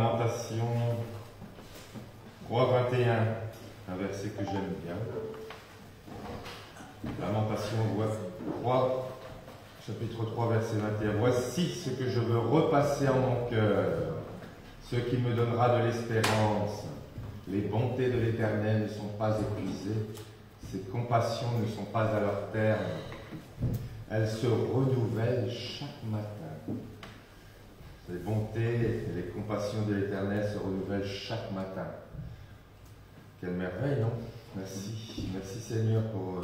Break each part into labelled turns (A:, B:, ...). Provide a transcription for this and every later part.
A: Lamentation 3:21, un verset que j'aime bien. Lamentation 3, chapitre 3, verset 21. Voici ce que je veux repasser en mon cœur, ce qui me donnera de l'espérance. Les bontés de l'Éternel ne sont pas épuisées, ses compassions ne sont pas à leur terme. Elles se renouvellent chaque matin. Les bontés et les compassions de l'Éternel se renouvellent chaque matin. Quelle merveille, non? Merci. Merci Seigneur pour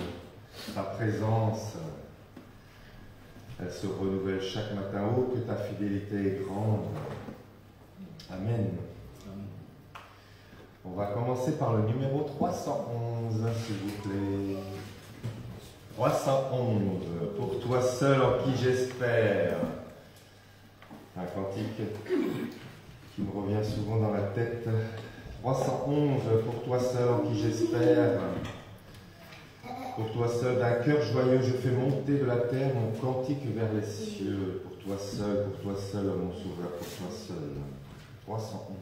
A: ta présence. Elle se renouvelle chaque matin. Oh, que ta fidélité est grande. Amen. On va commencer par le numéro 311, s'il vous plaît. 311, pour toi seul en qui j'espère. Un cantique qui me revient souvent dans la tête. 311, pour toi seul en qui j'espère. Pour toi seul, d'un cœur joyeux, je fais monter de la terre mon cantique vers les cieux. Pour toi seul, mon sauveur, pour toi seul. 311.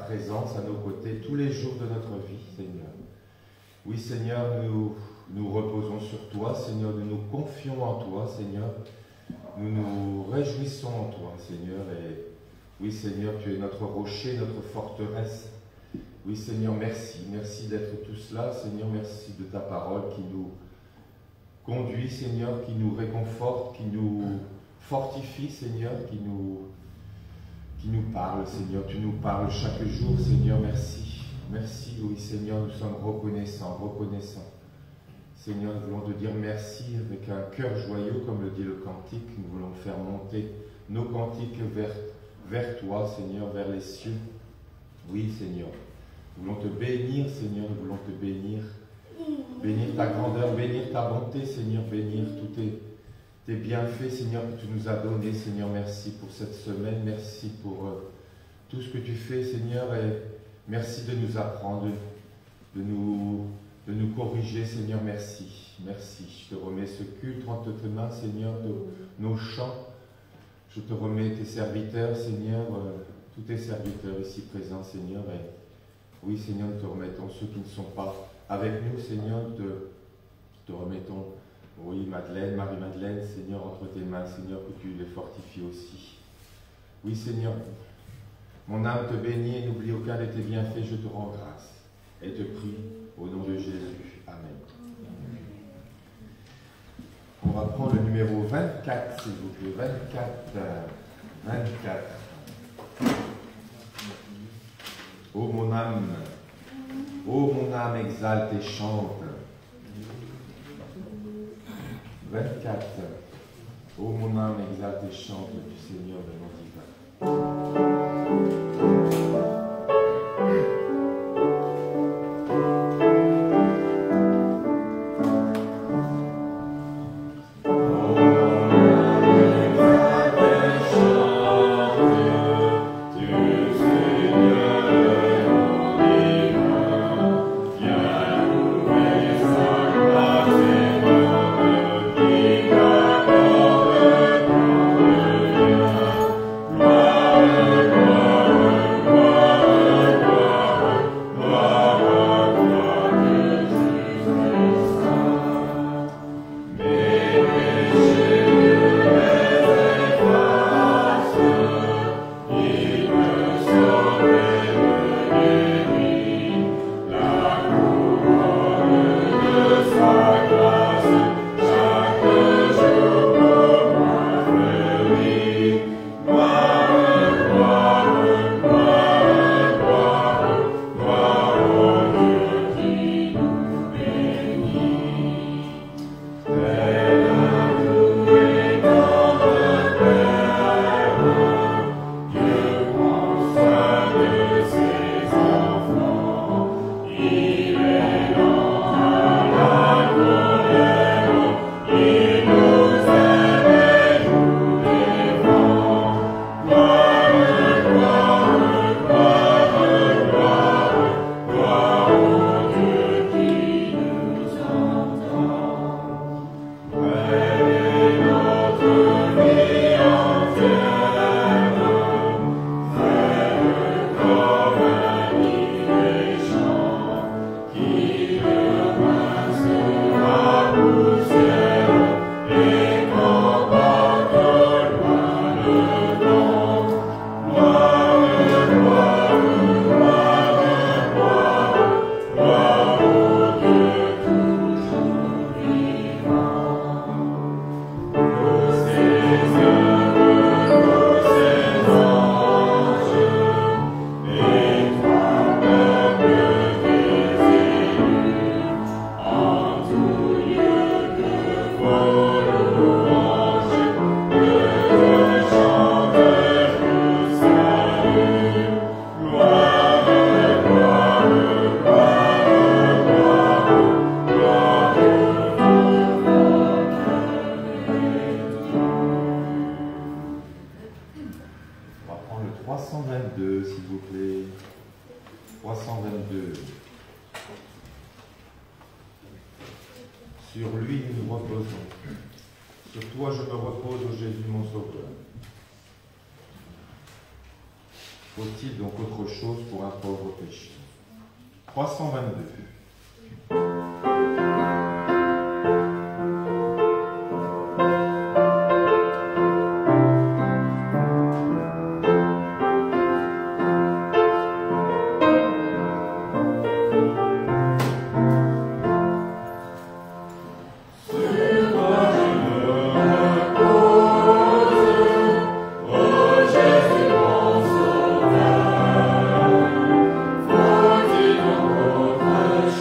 A: Présence à nos côtés tous les jours de notre vie, Seigneur. Oui, Seigneur, nous reposons sur toi, Seigneur, nous nous confions en toi, Seigneur. Nous nous réjouissons en toi, Seigneur. Et oui, Seigneur, tu es notre rocher, notre forteresse. Oui, Seigneur, merci. Merci d'être tous là, Seigneur. Merci de ta parole qui nous conduit, Seigneur, qui nous réconforte, qui nous fortifie, Seigneur, qui nous parle, Seigneur. Tu nous parles chaque jour, Seigneur. Merci. Merci, oui, Seigneur. Nous sommes reconnaissants. Seigneur, nous voulons te dire merci avec un cœur joyeux, comme le dit le cantique. Nous voulons faire monter nos cantiques vers toi, Seigneur, vers les cieux. Oui, Seigneur. Nous voulons te bénir, Seigneur. Nous voulons te bénir. Bénir ta grandeur, bénir ta bonté, Seigneur. Bénir tous tes bienfaits, Seigneur, que tu nous as donnés, Seigneur. Merci pour cette semaine. Merci pour tout ce que tu fais, Seigneur. Et merci de nous apprendre, de nous corriger, Seigneur. Merci. Merci. Je te remets ce culte entre tes mains, Seigneur, nos chants. Je te remets tes serviteurs, Seigneur, tous tes serviteurs ici présents, Seigneur. Et oui, Seigneur, nous te remettons ceux qui ne sont pas avec nous, Seigneur. Te remettons, oui, Madeleine, Marie-Madeleine, Seigneur, entre tes mains, Seigneur, que tu les fortifies aussi. Oui, Seigneur, mon âme te bénit et n'oublie aucun de tes bienfaits, je te rends grâce et te prie au nom de Jésus. Amen. On va prendre le numéro 24, s'il vous plaît. 24. Ô mon âme, exalte et chante. 24. Ô mon âme, exalte et chante du Seigneur de nos divins. Faut-il donc autre chose pour un pauvre péché? 322.
B: Faut-il donc autre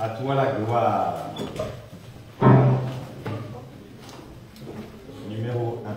A: À toi la gloire. Numéro 1.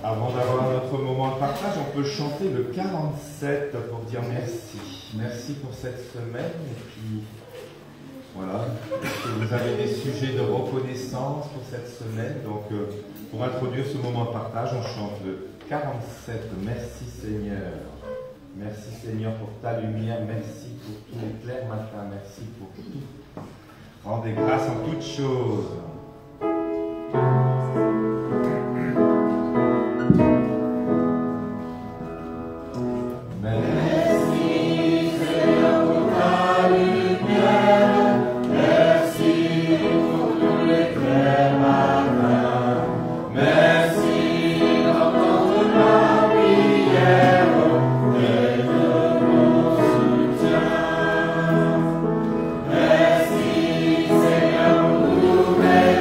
A: Avant d'avoir notre moment de partage, on peut chanter le 47 pour dire merci. Merci pour cette semaine. Et puis, voilà, vous avez des sujets de reconnaissance pour cette semaine. Donc, pour introduire ce moment de partage, on chante le 47. Merci Seigneur. Merci Seigneur pour ta lumière. Merci pour tous les clairs matins. Merci pour tout. Rendez grâce en toutes choses.
B: Merci Seigneur pour tous mes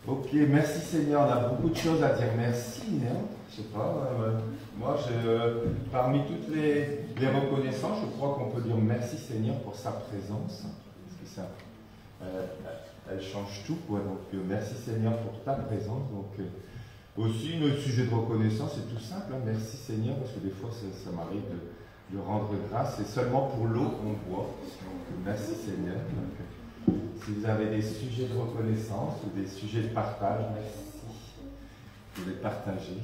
A: Ok, merci Seigneur, on a beaucoup de choses à dire merci. Hein? Je sais pas, moi, parmi toutes les reconnaissances, je crois qu'on peut dire merci Seigneur pour sa présence, parce que ça, elle change tout, quoi. Donc merci Seigneur pour ta présence. Donc aussi, le sujet de reconnaissance, c'est tout simple, hein? Merci Seigneur, parce que des fois, ça m'arrive de rendre grâce, c'est seulement pour l'eau qu'on boit. Donc merci Seigneur. Donc, si vous avez des sujets de reconnaissance ou des sujets de partage, merci de les partager.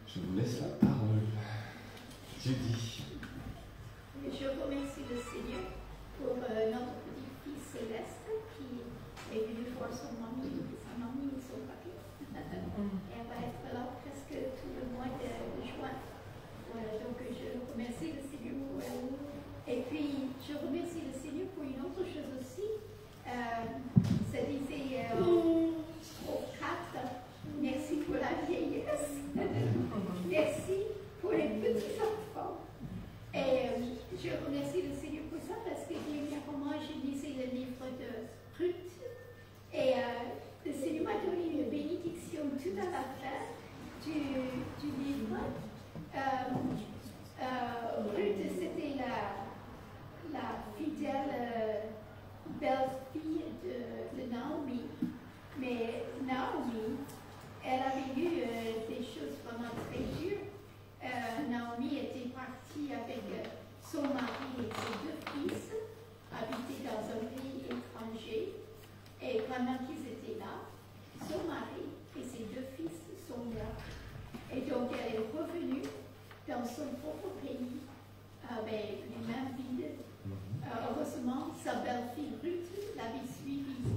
A: Je vous laisse la parole. Judy.
B: Je remercie le Seigneur pour notre petit-fils Céleste qui est venu voir son mamie et son papy. Elle va être là presque tout le mois de juin. Voilà, donc je remercie le Seigneur pour elle. Et puis, je remercie le Seigneur pour une autre chose aussi. Ça disait au 4, merci pour la vieillesse. Merci pour les petits enfants. Et je remercie le Seigneur pour ça parce que dernièrement, je lisais le livre de Ruth. Et le Seigneur m'a donné une bénédiction tout à la fin du livre. Ruth, c'était la fidèle belle-fille de Naomi. Mais Naomi, elle avait eu des choses vraiment très dures. Naomi était partie avec son mari et ses 2 fils, habiter dans un pays étranger. Et pendant qu'ils étaient là, son mari et ses 2 fils sont morts. Et donc elle est revenue dans son propre pays avec les mains vides. Heureusement, sa belle-fille Ruth l'avait suivie.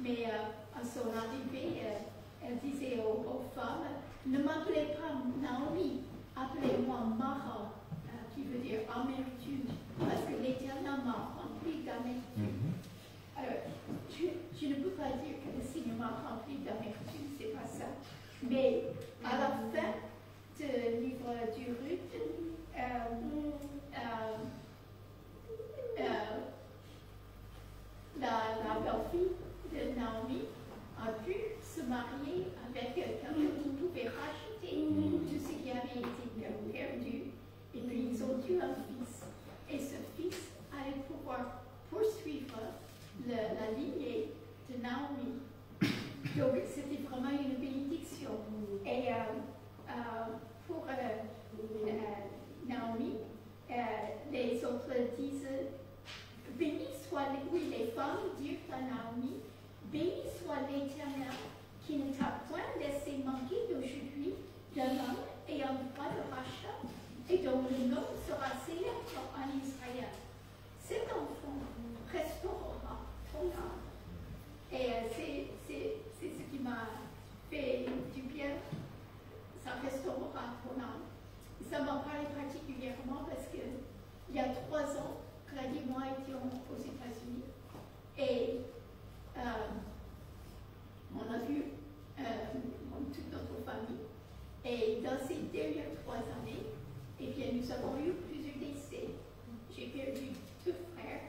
B: Mais à son arrivée, elle disait aux femmes, ne m'appelez pas Naomi, appelez-moi Mara, qui veut dire amertume, parce que l'Éternel m'a rempli d'amertume. Alors, je ne peux pas dire que le Seigneur m'a rempli d'amertume, c'est pas ça. Mais à la fin du livre du Ruth, la belle-fille de Naomi a pu se marier avec quelqu'un qui pouvait racheter tout ce qui avait été perdu. Et puis ils ont eu un fils. Et ce fils allait pouvoir poursuivre la lignée de Naomi. Donc c'était vraiment une bénédiction. Et pour Naomi, les autres disent, béni soit les femmes dirent à Naomi, béni soit l'Éternel qui ne t'a point laissé manquer d'aujourd'hui d'un homme ayant droit de rachat et dont le nom sera célèbre en Israël. Cet enfant restaurera ton âme. Et c'est ce qui m'a fait du bien. Ça restaurera ton âme. Ça m'a parlé particulièrement parce qu'il y a 3 ans, Claudie et moi étions aux États-Unis et on a vu toute notre famille. Et dans ces dernières 3 années, eh bien, nous avons eu plusieurs décès. J'ai perdu 2 frères,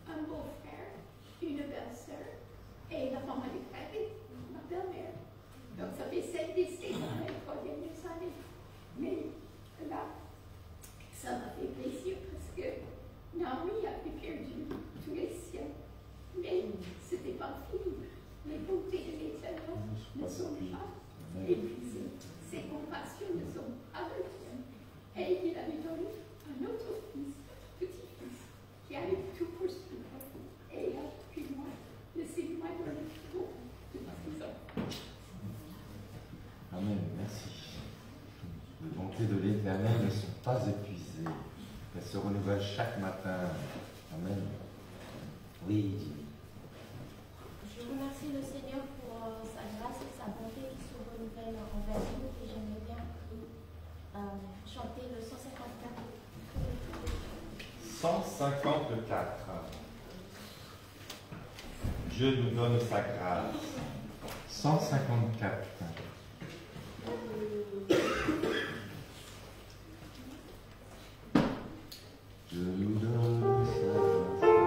B: un beau-frère, une belle-sœur et la maman de Claudie, ma belle-mère. Donc ça fait 7 décès dans les 3 dernières années. Mais là, ça m'a fait plaisir parce que Naomi avait perdu tous les siens. Mais ce n'était pas fini. Les bontés de l'Éternel ne sont pas épuisées. Ses compassions ne sont pas le tiennes. Et il avait donné un autre fils, petit-fils, qui allait tout poursuivre. Et puis moi, le Seigneur m'a donné tout de ma enfants.
A: Amen, merci. Les bontés de l'Éternel ne sont pas épuisées. Elles se renouvellent chaque matin. Amen. Oui.
C: Je remercie le Seigneur pour sa grâce et sa bonté qui se renouvellent envers nous. Et j'aimerais bien chanter le 154.
A: 154. Dieu nous donne sa grâce. 154. Dieu nous donne sa grâce.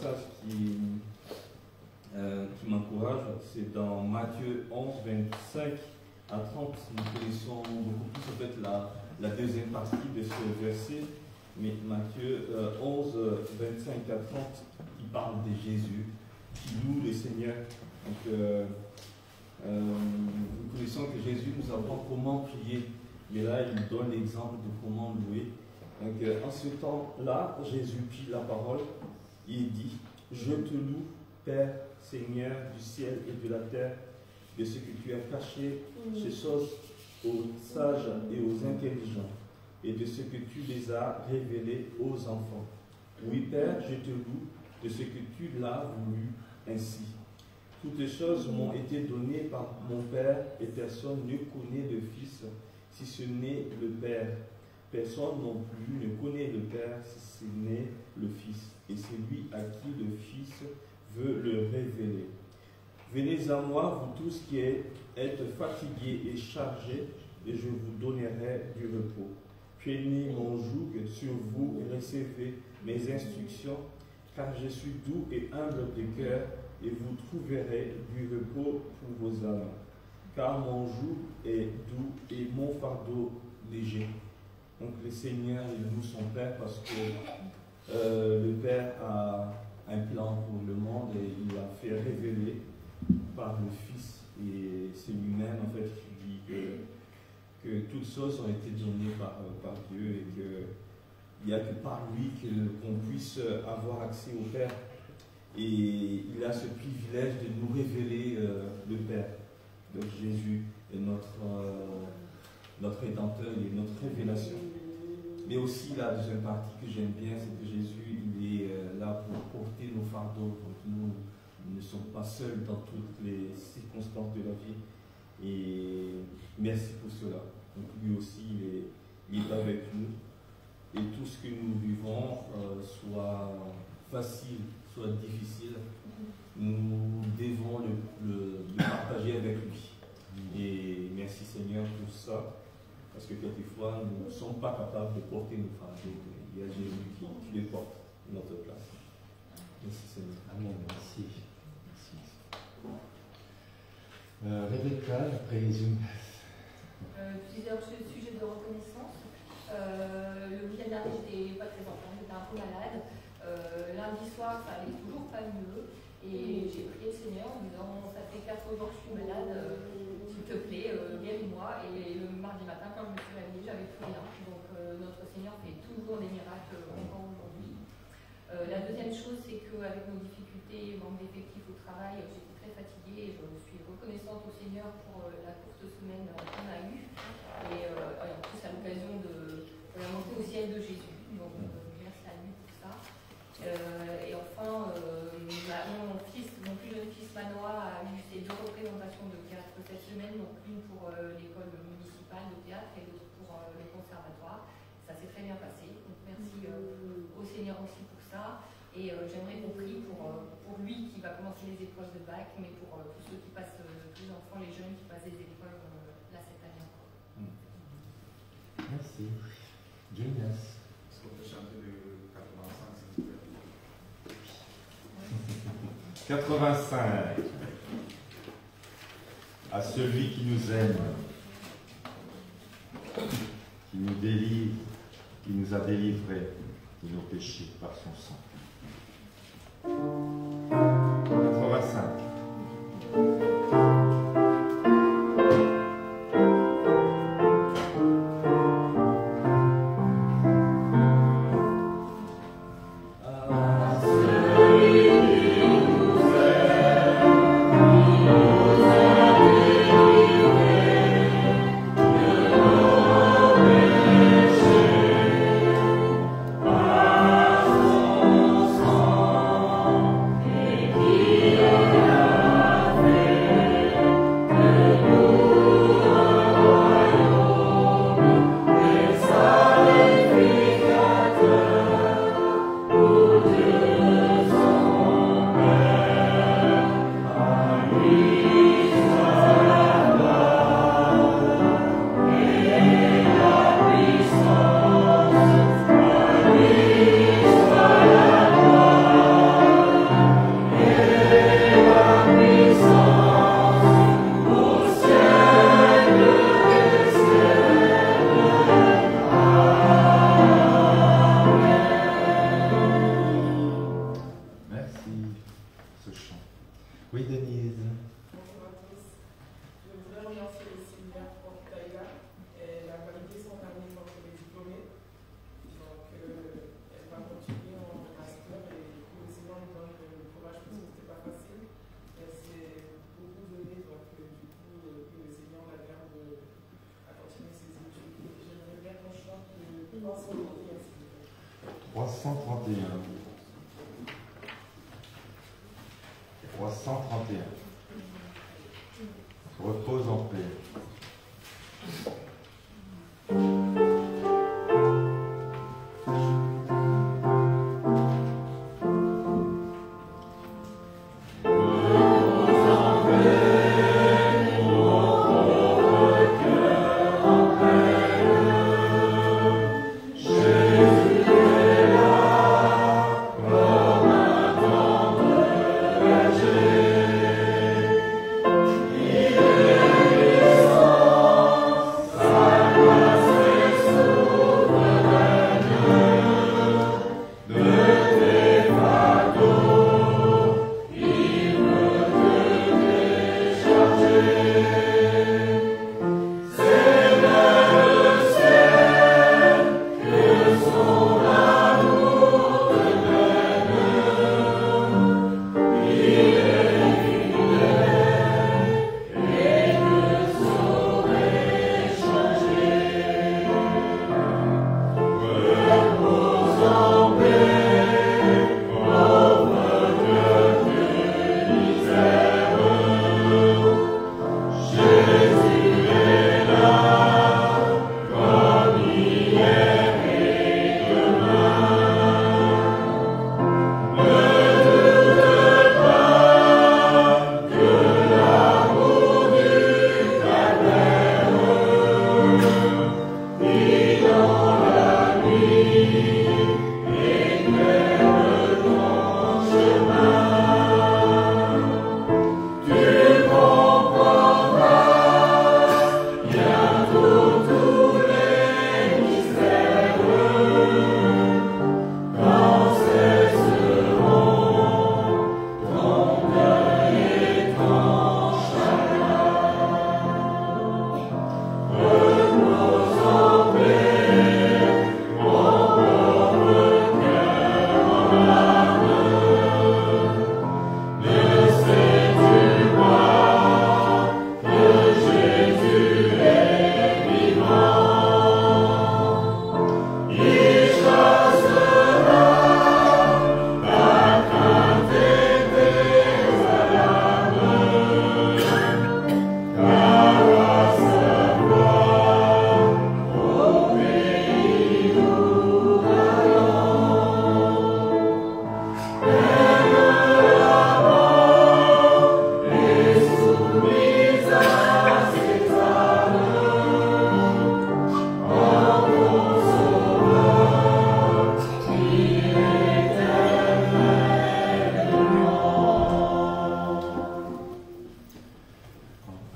D: passage qui m'encourage, c'est dans Matthieu 11, 25 à 30. Nous connaissons beaucoup plus en fait la deuxième partie de ce verset, mais Matthieu 11, 25 à 30, qui parle de Jésus, qui loue le Seigneur. Donc, nous connaissons que Jésus nous apprend comment prier, mais là il donne l'exemple de comment louer. Donc, en ce temps-là, Jésus prit la parole et dit: Je te loue, Père, Seigneur du ciel et de la terre, de ce que tu as caché ces choses aux sages et aux intelligents, et de ce que tu les as révélées aux enfants. Oui, Père, je te loue de ce que tu l'as voulu ainsi. Toutes choses m'ont été données par mon Père, et personne ne connaît le Fils si ce n'est le Père. Personne non plus ne connaît le Père si ce n'est le Fils, et c'est lui à qui le Fils veut le révéler. Venez à moi, vous tous qui êtes fatigués et chargés, et je vous donnerai du repos. Prenez mon joug sur vous et recevez mes instructions, car je suis doux et humble de cœur, et vous trouverez du repos pour vos âmes. Car mon joug est doux et mon fardeau léger. Donc le Seigneur, il loue son Père parce que le Père a un plan pour le monde et il l'a fait révéler par le Fils. Et c'est lui-même en fait qui dit que toutes choses ont été données par Dieu et qu'il n'y a que par lui qu'on puisse avoir accès au Père. Et il a ce privilège de nous révéler le Père. Donc Jésus est notre Rédempteur, il est notre révélation. Mais aussi la deuxième partie que j'aime bien, c'est que Jésus il est là pour porter nos fardeaux. Donc nous ne sommes pas seuls dans toutes les circonstances de la vie. Et merci pour cela. Donc lui aussi, il est avec nous. Et tout ce que nous vivons, soit facile, soit difficile, nous devons le partager avec lui. Et merci Seigneur pour ça, parce que quelquefois nous ne sommes pas capables de porter nos fardeaux. Il y a Jésus qui les porte à notre place. Merci Seigneur.
A: Amen, merci. Rebecca, après Jésus.
E: Plusieurs sujets de reconnaissance. Le week-end dernier, je n'étais pas très enfant, j'étais un peu malade. Lundi soir, ça allait toujours pas mieux. Et j'ai prié le Seigneur en disant: ça fait 4 jours que je suis malade, s'il te plaît, guéris-moi. Et le mardi matin, quand je me suis réveillée, j'avais plus rien. Donc notre Seigneur fait toujours des miracles encore aujourd'hui. La deuxième chose, c'est qu'avec nos difficultés, manque d'effectifs au travail, j'étais très fatiguée. Je suis reconnaissante au Seigneur pour la courte semaine qu'on a eue. Et en plus, à l'occasion de la montée au ciel de Jésus. Donc merci à lui pour ça. Et enfin, mon plus jeune fils Manoa a eu ses 2 représentations de théâtre cette semaine, donc une pour l'école municipale de théâtre et l'autre pour le conservatoire. Ça s'est très bien passé, donc merci au Seigneur aussi pour ça. Et j'aimerais qu'on prie pour lui qui va commencer les épreuves de bac, mais pour tous ceux qui passent, tous les enfants, les jeunes qui passent des épreuves là cette année encore.
A: Merci. Jonas.
F: Est-ce qu'on peut chanter le 85 s'il vous plaît?
A: 85. À celui qui nous aime, qui nous délivre, qui nous a délivrés de nos péchés par son sang. 85.
G: Oh
A: 331. 331. Repose en paix.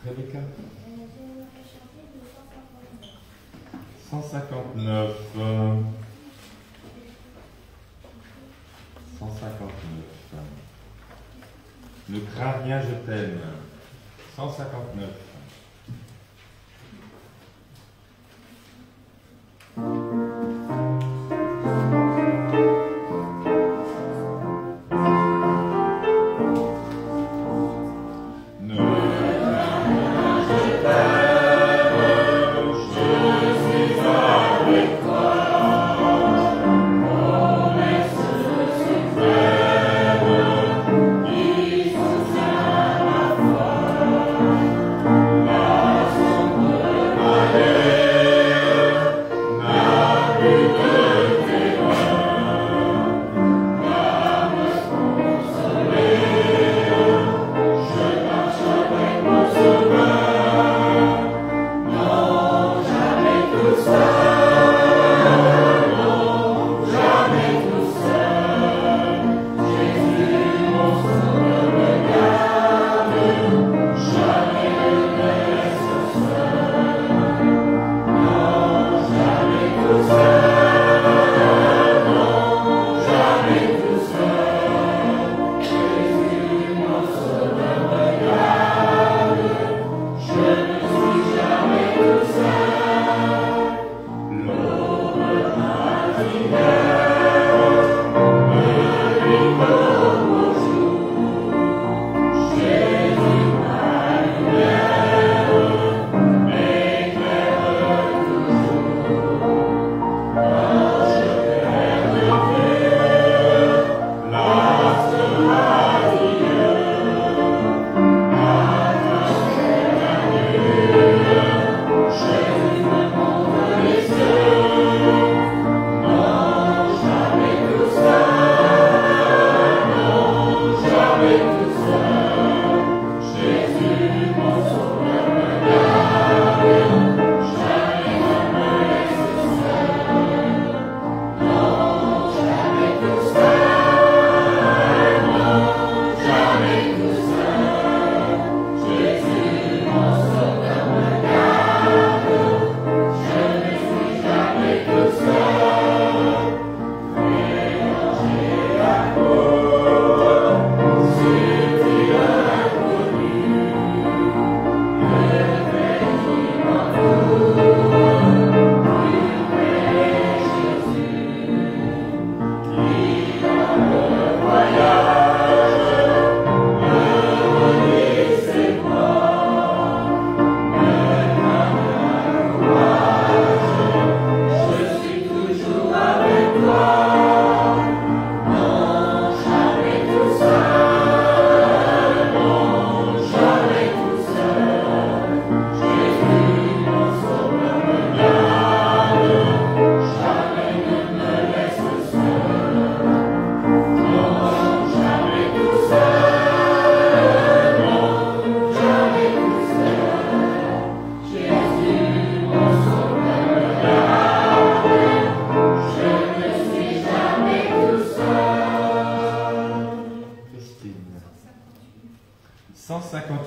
A: Rebecca. 159. 159. Ne crains rien, je t'aime. 159.
G: Thank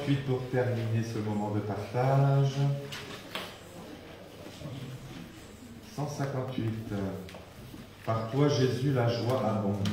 A: 158 pour terminer ce moment de partage. 158. Par toi, Jésus, la joie abonde.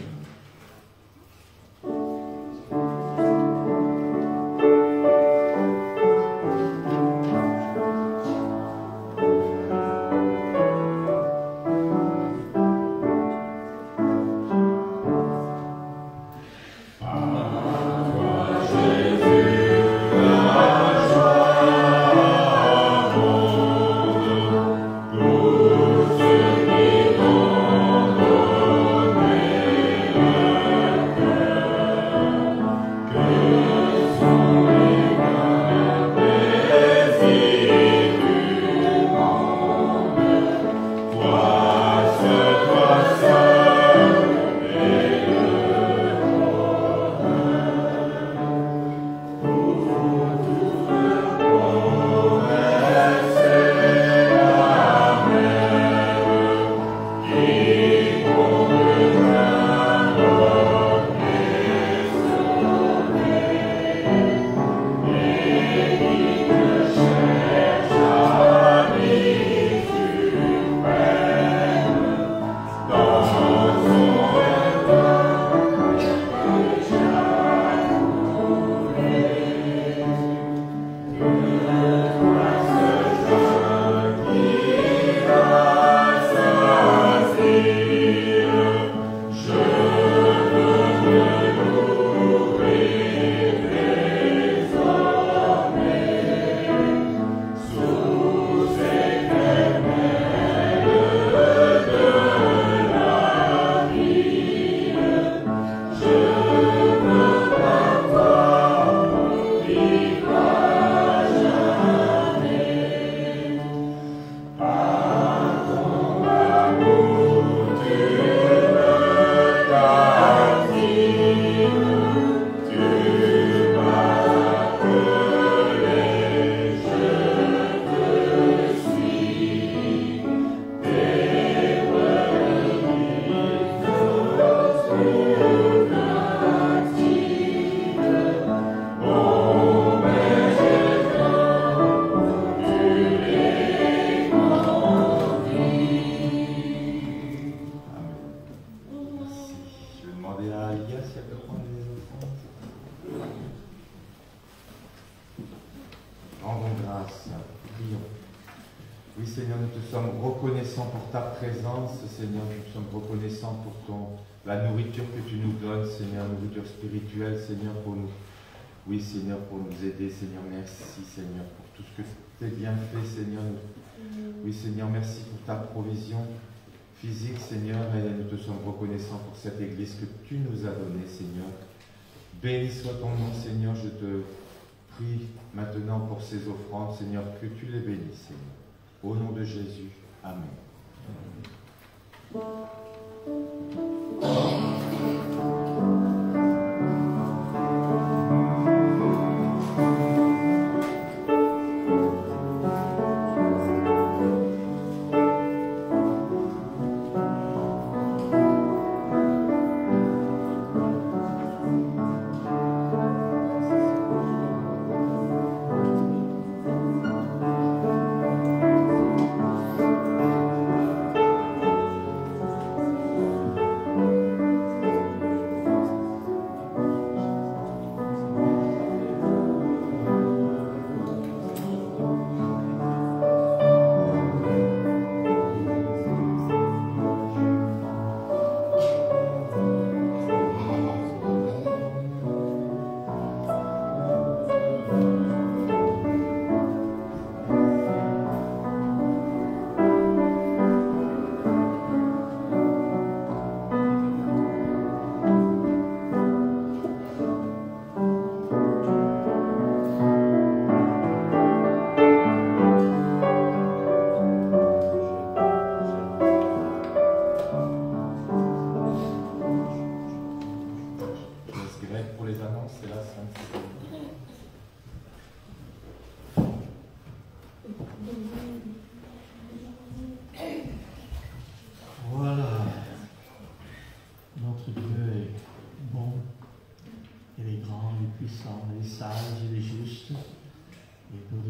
A: Oui, Seigneur, pour nous aider, Seigneur, merci, Seigneur, pour tout ce que tu as bien fait, Seigneur. Oui, Seigneur, merci pour ta provision physique, Seigneur, et nous te sommes reconnaissants pour cette église que tu nous as donnée, Seigneur. Béni soit ton nom, Seigneur, je te prie maintenant pour ces offrandes, Seigneur, que tu les bénisses, Seigneur. Au nom de Jésus, Amen.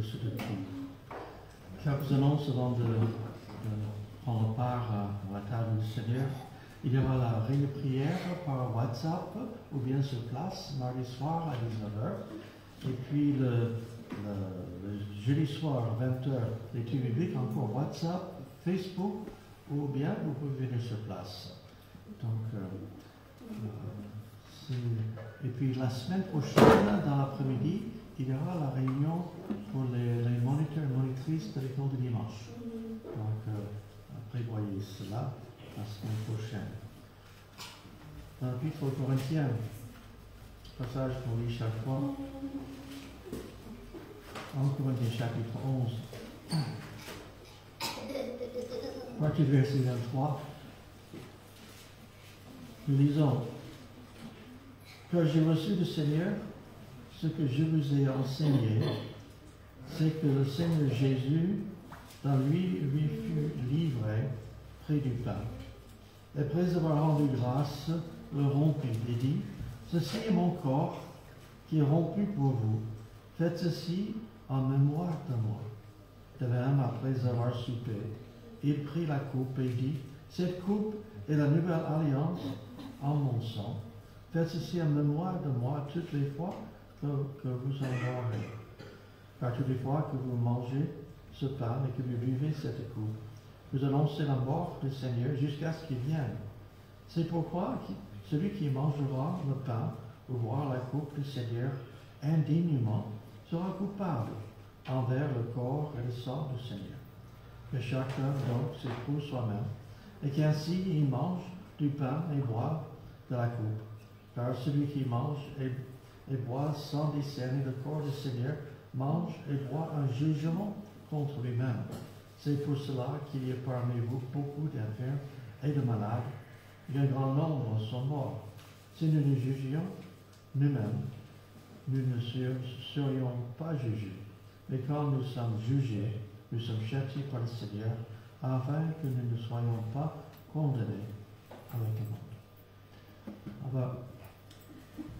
G: ce culte. Quelques annonces avant de prendre part à la table du Seigneur. Il y aura la réunion de prière par WhatsApp ou bien sur place, mardi soir à 19h. Et puis le jeudi soir, 20h, l'étude biblique, encore WhatsApp, Facebook, ou bien vous pouvez venir sur place. Donc, et puis la semaine prochaine, dans l'après-midi, il y aura la réunion pour les moniteurs et monitrices de l'école de dimanche. Donc, prévoyez cela la semaine prochaine. Dans l'Épître aux Corinthiens, passage qu'on lit chaque fois, 1 Corinthiens chapitre 11, partie du verset 23, nous lisons: Car j'ai reçu du Seigneur ce que je vous ai enseigné, c'est que le Seigneur Jésus, dans lui fut livré près du pain. Et après avoir rendu grâce, le rompit et dit: Ceci est mon corps qui est rompu pour vous. Faites ceci en mémoire de moi. De même, après avoir soupé, il prit la coupe et dit: Cette coupe est la nouvelle alliance en mon sang. Faites ceci en mémoire de moi toutes les fois que vous en boirez. Car toutes les fois que vous mangez ce pain et que vous buvez cette coupe, vous annoncez la mort du Seigneur jusqu'à ce qu'il vienne. C'est pourquoi celui qui mangera le pain ou boira la coupe du Seigneur indignement sera coupable envers le corps et le sang du Seigneur. Que chacun donc s'éprouve soi-même, et qu'ainsi il mange du pain et boit de la coupe. Car celui qui mange et boit sans discerner le corps du Seigneur mange et boit un jugement contre lui-même. C'est pour cela qu'il y a parmi vous beaucoup d'enfermes et de malades, et un grand nombre sont morts. Si nous nous jugions nous-mêmes, nous ne serions pas jugés. Mais quand nous sommes jugés, nous sommes châtiés par le Seigneur, afin que nous ne soyons pas condamnés avec le monde. On va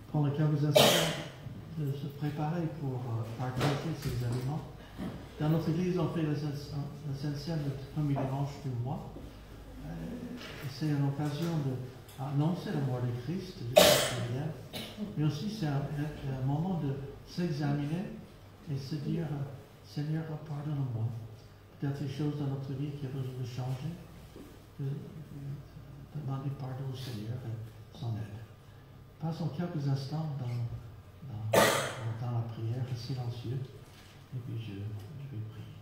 G: prendre quelques instants de se préparer pour partager ces aliments. Dans notre église, on fait la Sainte-Seine le premier dimanche du mois. C'est une occasion d'annoncer la mort de Christ, de Seigneur, mais aussi c'est un moment de s'examiner et se dire: Seigneur, pardonne-moi. Peut-être des choses dans notre vie qui ont besoin de changer, de demander pardon au Seigneur et son aide. Passons quelques instants dans la prière silencieux, et puis je vais prier.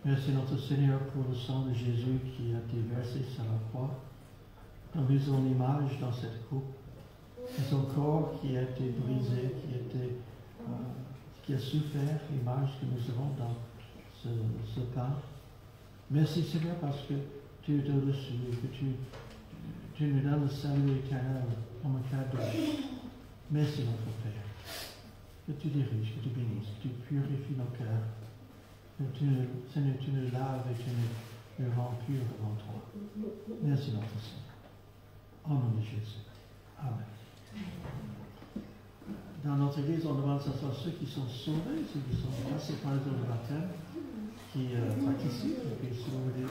G: Merci notre Seigneur pour le sang de Jésus qui a été versé sur la croix. Nous lisons l'image dans cette coupe. C'est son corps qui a été brisé, qui a souffert, l'image que nous avons dans ce pain. Merci Seigneur parce que tu es au-dessus et que tu nous donnes le salut éternel comme un cadeau. Merci notre Père. Que tu diriges, que tu bénisses, que tu purifies nos cœurs. Seigneur, tu nous laves et tu nous rends purs devant toi. Merci notre Seigneur. Au nom de Jésus. Amen. Dans notre église, on demande que ce soit ceux qui sont sauvés, ceux qui sont passés par les eaux de baptême, qui participent. Et puis si vous voulez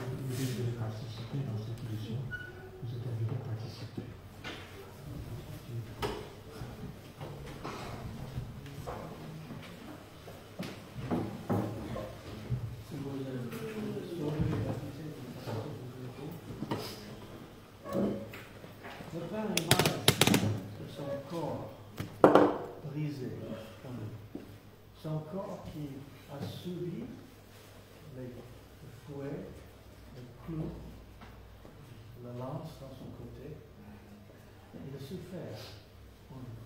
G: participer dans cette émission, vous êtes invités à participer. Le pain est l'image de son corps brisé, son corps qui a subi les fouets, les clous, la lance dans son côté. Il a souffert pour nous.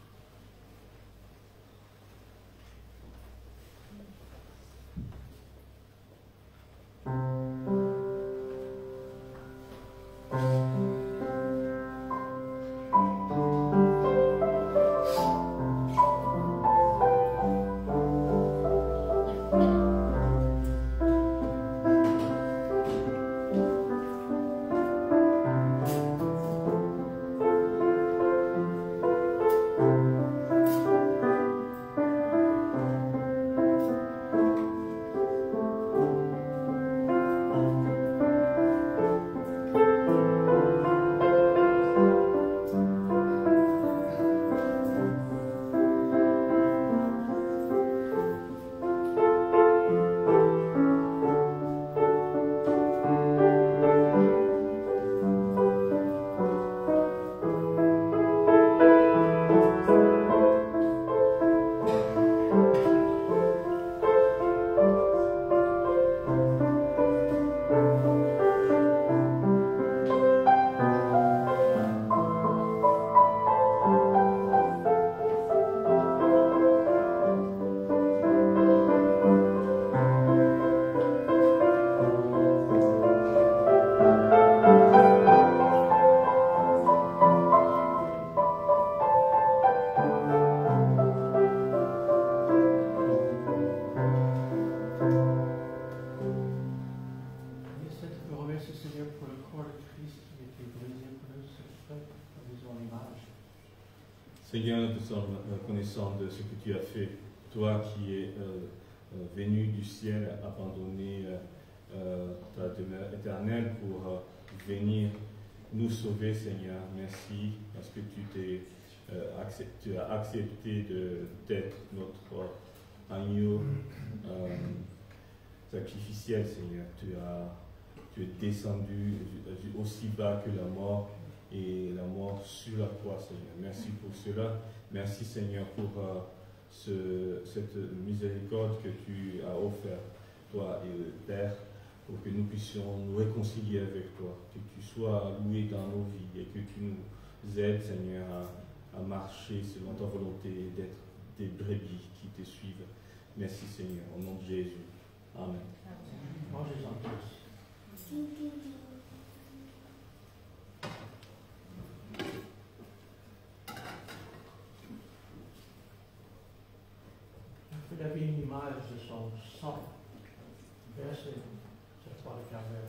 D: Seigneur, nous sommes reconnaissants de ce que tu as fait, toi qui es venu du ciel, abandonner ta demeure éternelle pour venir nous sauver, Seigneur. Merci parce que tu as accepté d'être notre agneau sacrificiel, Seigneur. Tu es descendu aussi bas que la mort, et la mort sur la croix, Seigneur. Merci pour cela. Merci, Seigneur, pour cette miséricorde que tu as offerte, toi et le Père, pour que nous puissions nous réconcilier avec toi, que tu sois loué dans nos vies et que tu nous aides, Seigneur, à marcher selon ta volonté, d'être des brebis qui te suivent. Merci, Seigneur, au nom de Jésus. Amen.
G: Mangez-en tous. Vous avez une image de son sang versé sur croix de Calvaire.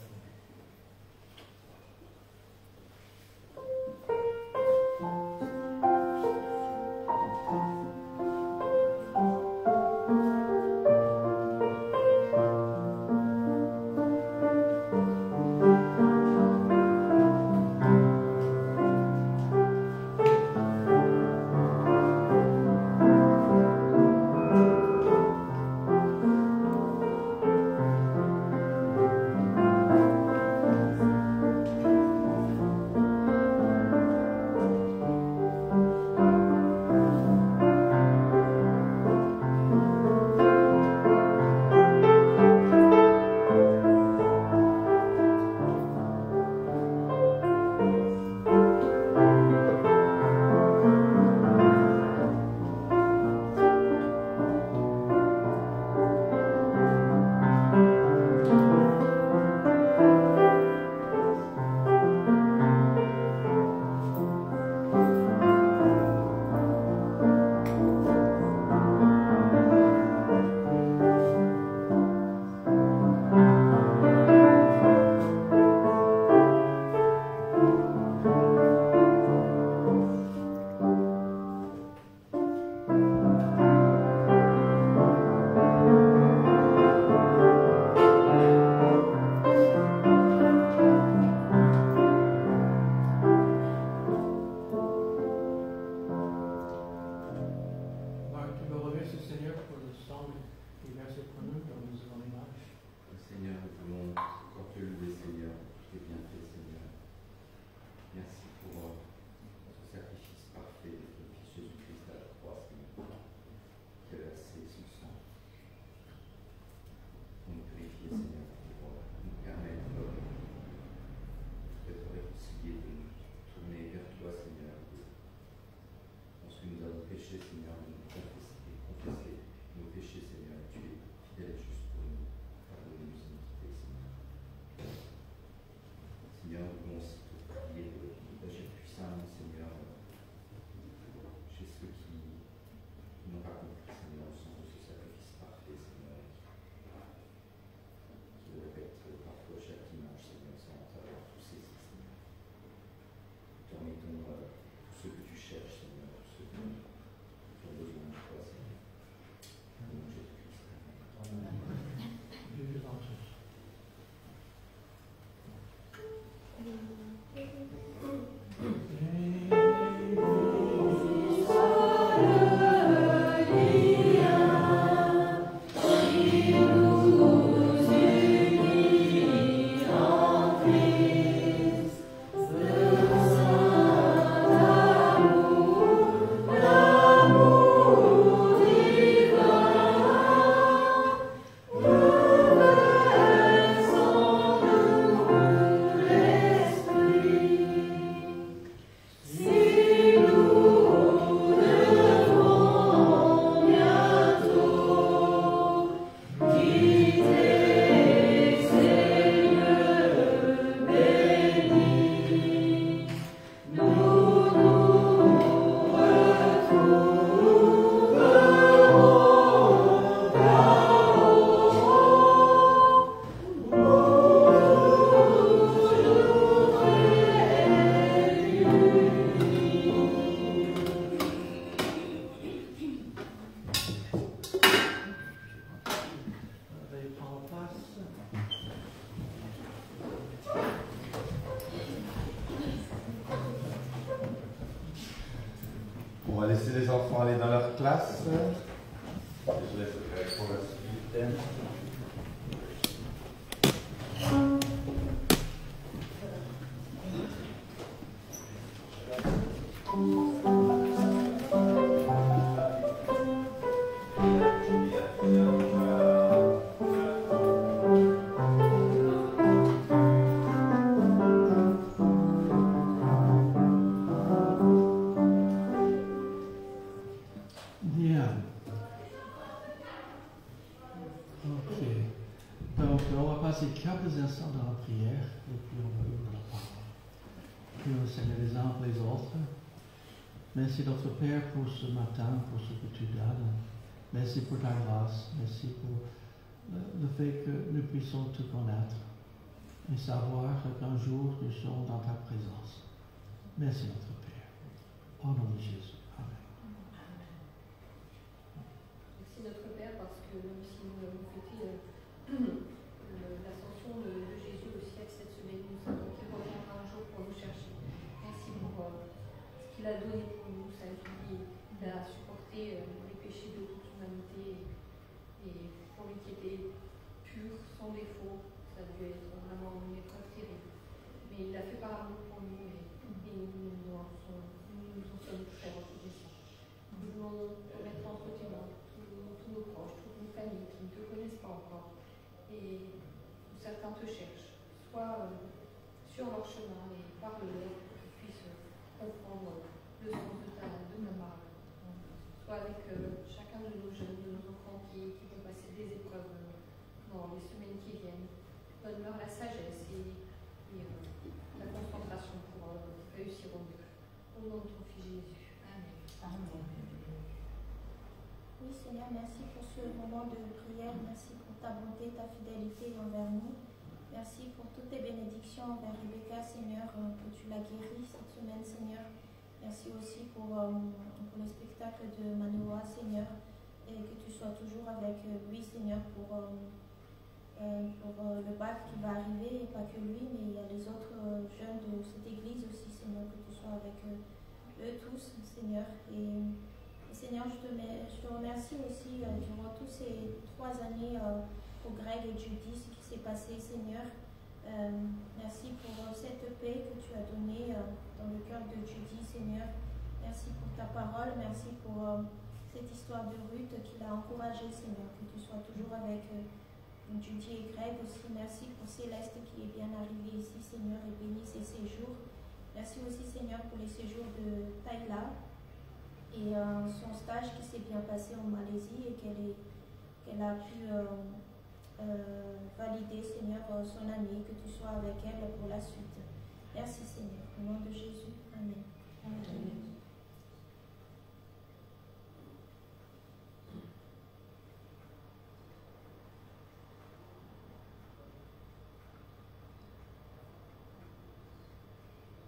A: enfants aller dans leur classe. Je laisse pour la suite.
G: Bien. Ok. Donc, on va passer quelques instants dans la prière et puis on va ouvrir la parole. Puis on salue les uns les autres. Merci notre Père pour ce matin, pour ce que tu donnes. Merci pour ta grâce. Merci pour le fait que nous puissions te connaître et savoir qu'un jour nous serons dans ta présence. Merci notre Père. Au nom de Jésus. Amen.
E: Merci notre Père parce que même si nous avons fêté l'ascension de Jésus au ciel cette semaine, nous savons qu'il reviendra un jour pour nous chercher. Merci pour ce qu'il a donné pour nous, sa vie. Il a supporté les péchés de toute l'humanité et pour lui qui était pur, sans défaut, ça a dû être vraiment une épreuve terrible. Mais il a fait par amour pour nous et nous en sommes très reconnaissants. Nous voulons remettre entre tes mains tous nos proches, toutes nos familles qui ne te connaissent pas encore et où certains te cherchent, soit sur leur chemin et parle-leur pour qu'ils puissent comprendre le sens de ta parole. Soit avec chacun de nos jeunes, de nos enfants qui vont passer des épreuves dans les semaines qui viennent. Donne-leur la sagesse et la concentration pour réussir au mieux. Au nom de ton Fils Jésus. Amen. Amen.
C: Oui, Seigneur, merci pour ce moment de prière. Merci pour ta bonté, ta fidélité envers nous. Merci pour toutes tes bénédictions envers Rebecca, Seigneur, que tu l'as guérie cette semaine, Seigneur. Merci aussi pour le spectacle de Manoa, Seigneur, et que tu sois toujours avec lui, Seigneur, pour le bac qui va arriver, et pas que lui, mais il y a les autres jeunes de cette église aussi, Seigneur, que tu sois avec eux tous, Seigneur. Et Seigneur, je te remercie aussi durant toutes ces 3 années pour Greg et Judy, ce qui s'est passé, Seigneur. Merci pour cette paix que tu as donnée dans le cœur de Judy, Seigneur. Merci pour ta parole, merci pour cette histoire de Ruth qui l'a encouragée, Seigneur, que tu sois toujours avec Judy et Greg aussi. Merci pour Céleste qui est bien arrivée ici, Seigneur, et bénis ses séjours. Merci aussi, Seigneur, pour les séjours de Tayla et son stage qui s'est bien passé en Malaisie et qu'elle a pu valider, Seigneur, son année, que tu sois avec elle pour la suite. Merci, Seigneur. Au nom de Jésus. Amen. Amen.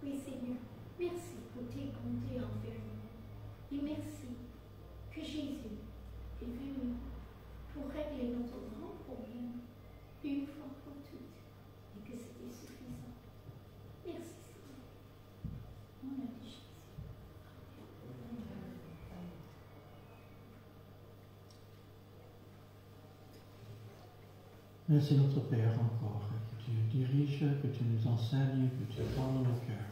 B: Oui, Seigneur, merci pour tes bontés envers nous. Et merci que Jésus est venu pour régler notre grand problème une fois pour toutes et que c'était suffisant. Merci, Seigneur. Au nom de Jésus.
G: Merci notre Père encore, que tu diriges, que tu nous enseignes, que tu parles dans nos cœurs.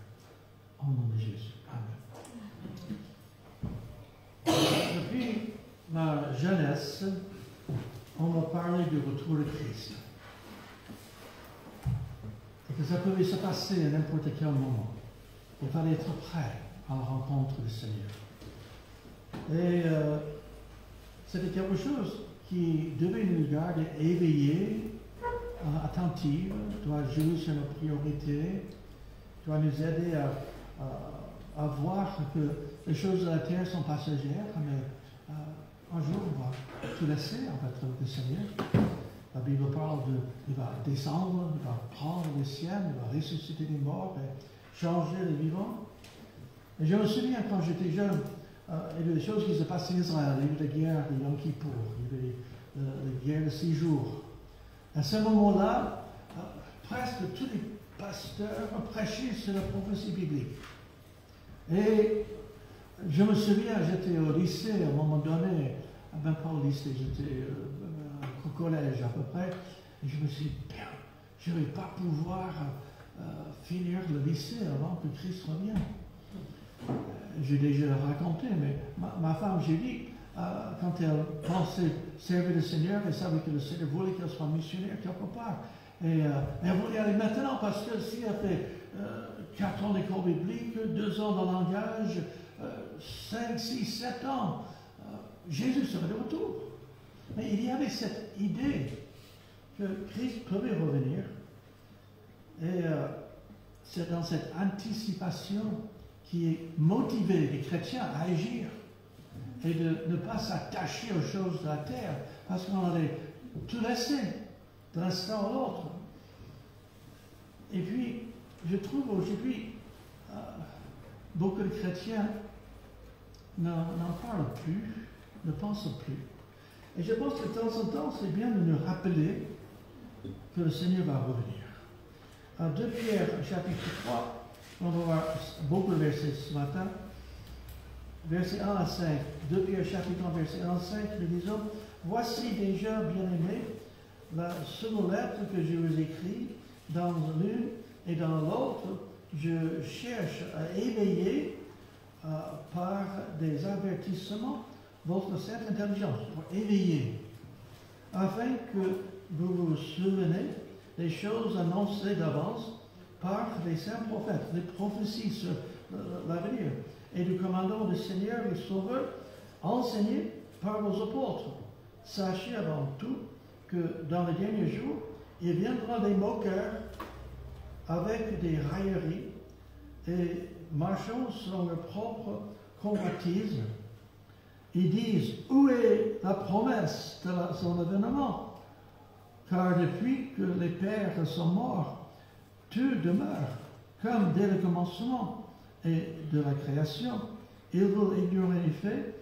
G: Au nom de Jésus. Amen. Depuis ma jeunesse, on m'a parlé du retour de Christ. Et que ça pouvait se passer à n'importe quel moment. Il fallait être prêt à la rencontre du Seigneur. Et c'était quelque chose qui devait nous garder éveillés, attentifs, doit jouer sur nos priorités, doit nous aider à voir que les choses de la terre sont passagères, mais un jour on va tout laisser avec le Seigneur. La Bible parle il va descendre, il va prendre le ciel, il va ressusciter les morts et changer les vivants. Et je me souviens quand j'étais jeune, il y avait des choses qui se passaient en Israël. Il y avait la guerre de Yom Kippour, il y avait la guerre de 6 jours. À ce moment-là, presque tous les pasteurs prêchaient sur la prophétie biblique. Et je me souviens, j'étais au lycée à un moment donné, même pas au lycée, j'étais au collège à peu près, et je me suis dit, bien, je ne vais pas pouvoir finir le lycée avant que Christ revienne. J'ai déjà raconté, mais ma femme, j'ai dit, quand elle pensait servir le Seigneur, elle savait que le Seigneur voulait qu'elle soit missionnaire quelque part. Et elle voulait aller maintenant parce que si elle fait 4 ans d'école biblique, 2 ans de langage, 5, 6, 7 ans, Jésus serait de retour. Mais il y avait cette idée que Christ pouvait revenir. Et c'est dans cette anticipation qui motivait les chrétiens à agir et de ne pas s'attacher aux choses de la terre parce qu'on allait tout laisser d'un instant à l'autre. Et puis, je trouve aujourd'hui, beaucoup de chrétiens n'en parlent plus, ne pensent plus. Et je pense que de temps en temps, c'est bien de nous rappeler que le Seigneur va revenir. 2 Pierre, chapitre 3, on va voir beaucoup de versets ce matin. Versets 1 à 5. 2 Pierre, chapitre 1, verset 1 à 5, nous disons, « Voici déjà, bien-aimés, la seconde lettre que je vous écris, dans l'une et dans l'autre, je cherche à éveiller par des avertissements votre sainte intelligence, pour éveiller, afin que vous vous souveniez des choses annoncées d'avance par les saints prophètes, les prophéties sur l'avenir, et du commandement du Seigneur et Sauveur, enseignées par vos apôtres. Sachez avant tout que dans les derniers jours, il viendra des moqueurs avec des railleries et marchant selon leur propre convoitise. Ils disent, où est la promesse de son avènement? Car depuis que les pères sont morts, tout demeure, comme dès le commencement et de la création. Ils veulent ignorer les faits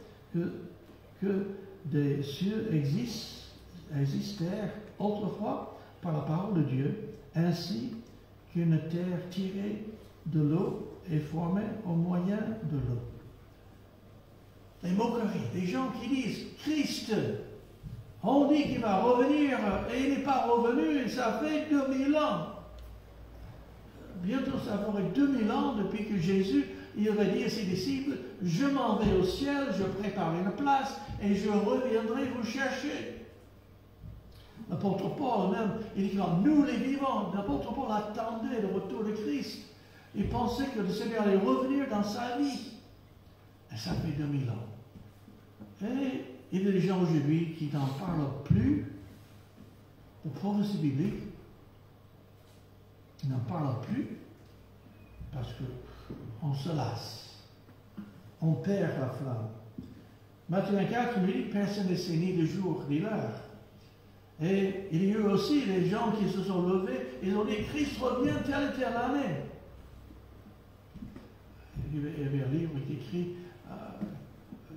G: que des cieux existèrent autrefois par la parole de Dieu, ainsi qu'une terre tirée de l'eau est formée au moyen de l'eau. Les moqueries, des gens qui disent Christ, on dit qu'il va revenir et il n'est pas revenu, et ça fait 2000 ans. Bientôt ça ferait 2000 ans depuis que Jésus il aurait dit à ses disciples, je m'en vais au ciel, je prépare une place et je reviendrai vous chercher. L'apôtre Paul même, il dit quand nous les vivants, l'apôtre Paul attendait le retour de Christ. Il pensait que le Seigneur allait revenir dans sa vie. Et ça fait 2000 ans. Et il y a des gens aujourd'hui qui n'en parlent plus de prophétie biblique. Ils n'en parlent plus parce qu'on se lasse. On perd la flamme. Matthieu 24 nous dit personne ne sait ni le jour ni l'heure. Et il y a eu aussi des gens qui se sont levés, ils ont dit Christ revient telle et telle année. Il y avait un livre qui écrit,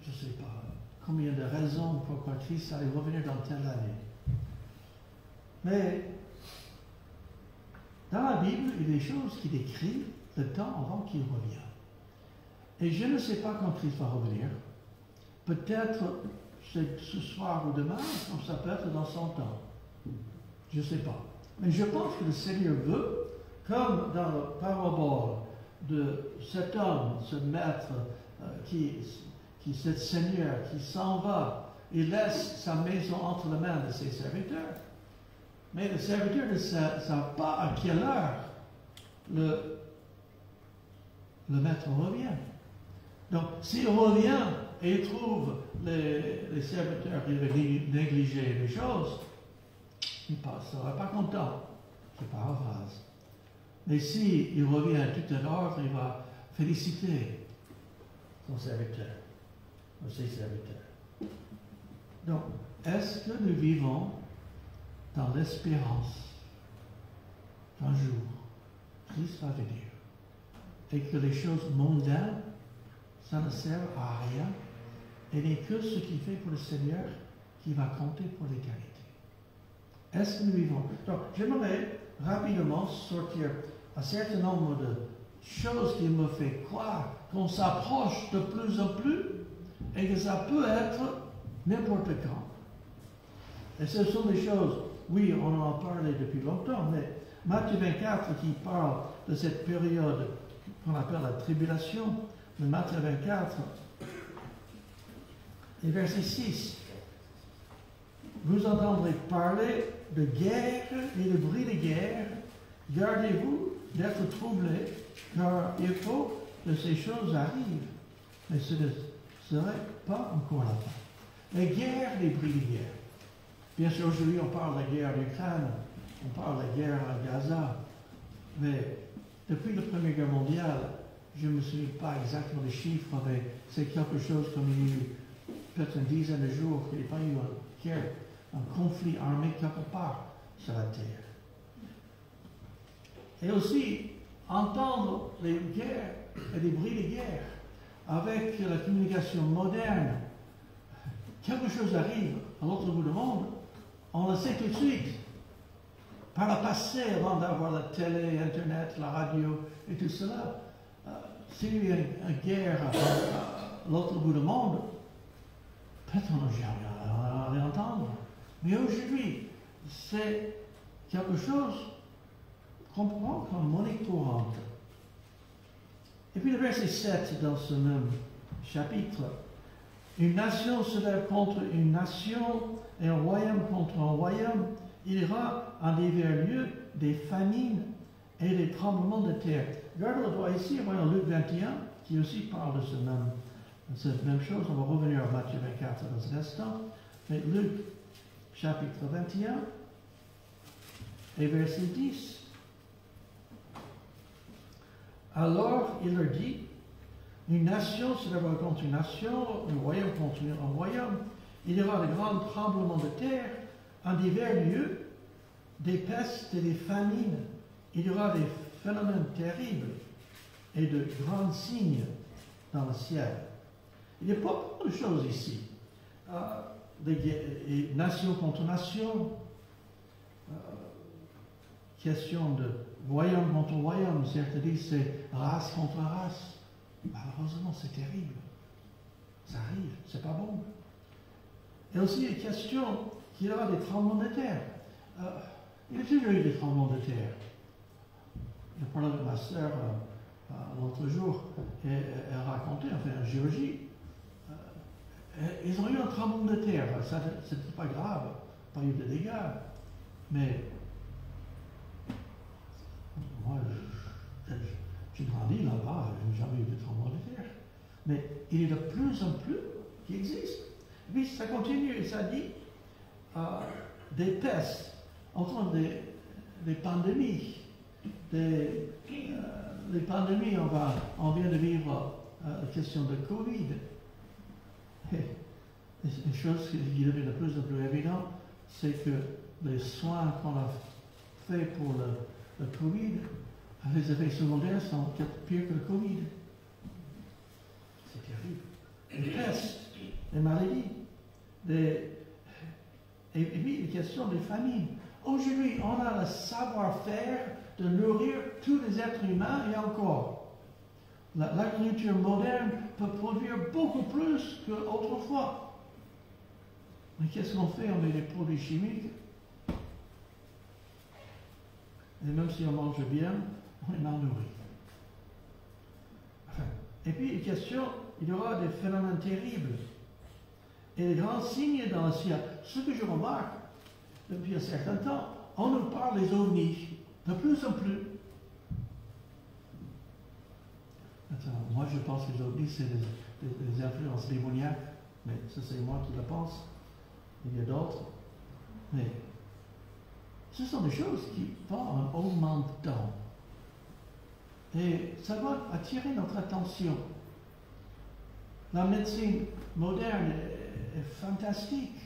G: je ne sais pas combien de raisons pourquoi Christ allait revenir dans telle année. Mais dans la Bible, il y a des choses qui décrivent le temps avant qu'il revienne. Et je ne sais pas quand Christ va revenir. Peut-être ce soir ou demain, comme ça peut être dans 100 ans. Je ne sais pas. Mais je pense que le Seigneur veut, comme dans la parabole de cet homme, ce maître, cet Seigneur qui s'en va, il laisse sa maison entre les mains de ses serviteurs. Mais le serviteur ne sait pas à quelle heure le maître revient. Donc, s'il revient et il trouve les serviteurs qui avaient négligé les choses, il ne sera pas content. Je paraphrase. Mais s'il revient tout à l'heure, il va féliciter son serviteur, ou ses serviteurs. Donc, est-ce que nous vivons dans l'espérance qu'un jour, Christ va venir et que les choses mondaines, ça ne sert à rien et n'est que ce qui fait pour le Seigneur qui va compter pour l'éternité. Est-ce que nous vivons? Donc, j'aimerais rapidement sortir un certain nombre de chose qui me fait croire qu'on s'approche de plus en plus et que ça peut être n'importe quand. Et ce sont des choses, oui, on en a parlé depuis longtemps, mais Matthieu 24 qui parle de cette période qu'on appelle la tribulation, de Matthieu 24, et verset 6. Vous entendrez parler de guerre et de bruit de guerre. Gardez-vous d'être troublés, car il faut que ces choses arrivent. Mais ce ne serait pas encore la fin. Les guerres, les bruits de guerre. Bien sûr, aujourd'hui, on parle de la guerre d'Ukraine, on parle de la guerre à Gaza. Mais depuis la Première Guerre mondiale, je ne me souviens pas exactement des chiffres, mais c'est quelque chose comme il y a eu peut-être une dizaine de jours qu'il n'y a pas eu une guerre, un conflit armé quelque part sur la terre. Et aussi, entendre les guerres et les bruits de guerre avec la communication moderne, quelque chose arrive à l'autre bout du monde, on le sait tout de suite. Par le passé, avant d'avoir la télé, Internet, la radio et tout cela, s'il y a une guerre à l'autre bout du monde, peut-être on n'a jamais rien entendre. Mais aujourd'hui, c'est quelque chose qu'on prend comme monnaie courante. Et puis le verset 7 dans ce même chapitre. Une nation se lève contre une nation et un royaume contre un royaume. Il y aura en divers lieux des famines et des tremblements de terre. Regardez le doigt ici, voyons Luc 21, qui aussi parle de cette même chose. On va revenir à Matthieu 24 dans un instant. Mais Luc, chapitre 21, et verset 10. Alors il leur dit, une nation se lèvera contre une nation, un royaume contre un royaume. Il y aura de grands tremblements de terre en divers lieux, des pestes et des famines. Il y aura des phénomènes terribles et de grands signes dans le ciel. Il y a pas beaucoup de choses ici. Nation contre nation, question de royaume contre royaume. Certains disent c'est race contre race. Malheureusement, c'est terrible. Ça arrive, c'est pas bon. Et aussi une question qu'il y aura des tremblements de terre. Il y a toujours eu des tremblements de terre. Je parlais avec ma sœur l'autre jour, et elle racontait, enfin en Géorgie, ils ont eu un tremblement de terre. Ça, c'était pas grave, pas eu de dégâts. Mais moi, j'ai grandi là-bas, je n'ai jamais eu de tremblement de terre. Mais il y a de plus en plus qui existent. Et puis ça continue, et ça dit des pestes, enfin des pandémies. Les pandémies, on vient de vivre la question de Covid. Une chose qui devient de plus en plus évidente, c'est que les soins qu'on a faits pour le Covid, les effets secondaires sont peut-être pires que le Covid. C'est terrible. Les pestes, les maladies, et puis les questions des familles. Aujourd'hui, on a le savoir-faire de nourrir tous les êtres humains et encore. L'agriculture moderne peut produire beaucoup plus qu'autrefois. Mais qu'est-ce qu'on fait? On met des produits chimiques. Et même si on mange bien, on est mal nourri. Enfin, et puis, une question, il y aura des phénomènes terribles. Et les grands signes dans le ciel. Ce que je remarque depuis un certain temps, on nous parle des ovnis, de plus en plus. Moi, je pense que les ovnis, c'est des influences démoniaques, mais ça, c'est moi qui le pense. Il y a d'autres. Mais ce sont des choses qui vont en augmentant. Et ça va attirer notre attention. La médecine moderne est fantastique,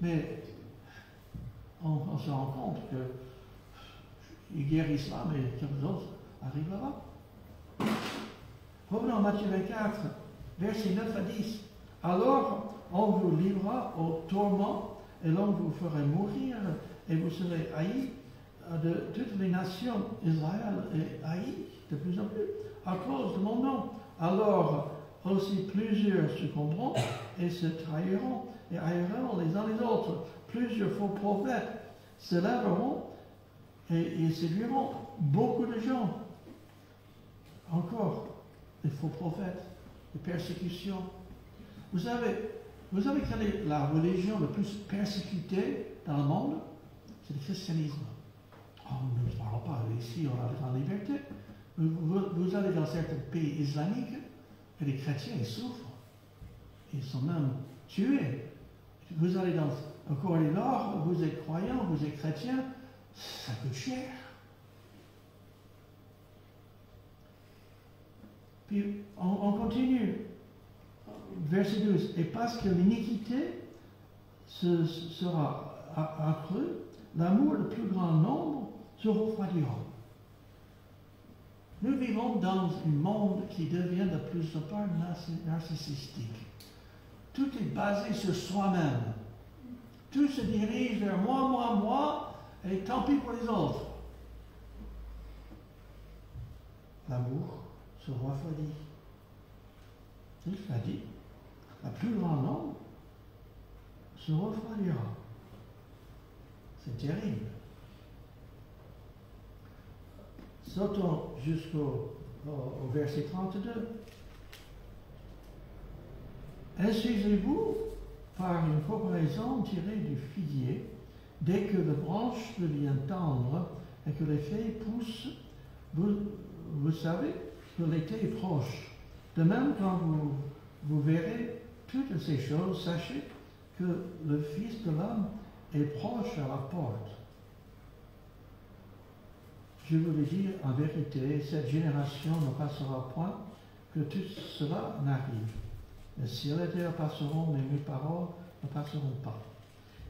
G: mais on se rend compte qu'ils guérissent là, mais quelques autres arrivent là-bas. Revenons à Matthieu 24, versets 9 à 10. Alors, on vous livrera au tourment, et l'on vous fera mourir, et vous serez haïs de toutes les nations, Israël est haï de plus en plus à cause de mon nom. Alors aussi plusieurs succomberont et se trahiront et haïront les uns les autres. Plusieurs faux prophètes se lèveront et ils séduiront beaucoup de gens. Encore des faux prophètes, des persécutions. Vous savez quelle est la religion la plus persécutée dans le monde? C'est le christianisme. Oh, nous ne parlons pas ici, on est en liberté. Vous allez dans certains pays islamiques et les chrétiens ils souffrent. Ils sont même tués. Vous allez dans un corridor, vous êtes croyant, vous êtes chrétien, ça coûte cher. Puis on continue. Verset 12. Et parce que l'iniquité sera accrue, l'amour du plus grand nombre se refroidira. Nous vivons dans un monde qui devient de plus en plus narcissistique. Tout est basé sur soi-même. Tout se dirige vers moi, et tant pis pour les autres. L'amour se refroidit. Il l'a dit. Le plus grand nombre se refroidira. C'est terrible. Sautons jusqu'au verset 32. Instruisez-vous par une comparaison tirée du figuier, dès que la branche devient tendre et que les feuilles poussent, vous savez que l'été est proche. De même, quand vous verrez toutes ces choses, sachez que le Fils de l'homme est proche à la porte. Je vous le dis en vérité, cette génération ne passera point que tout cela n'arrive. Le ciel et la terre passeront, mais mes paroles ne passeront pas.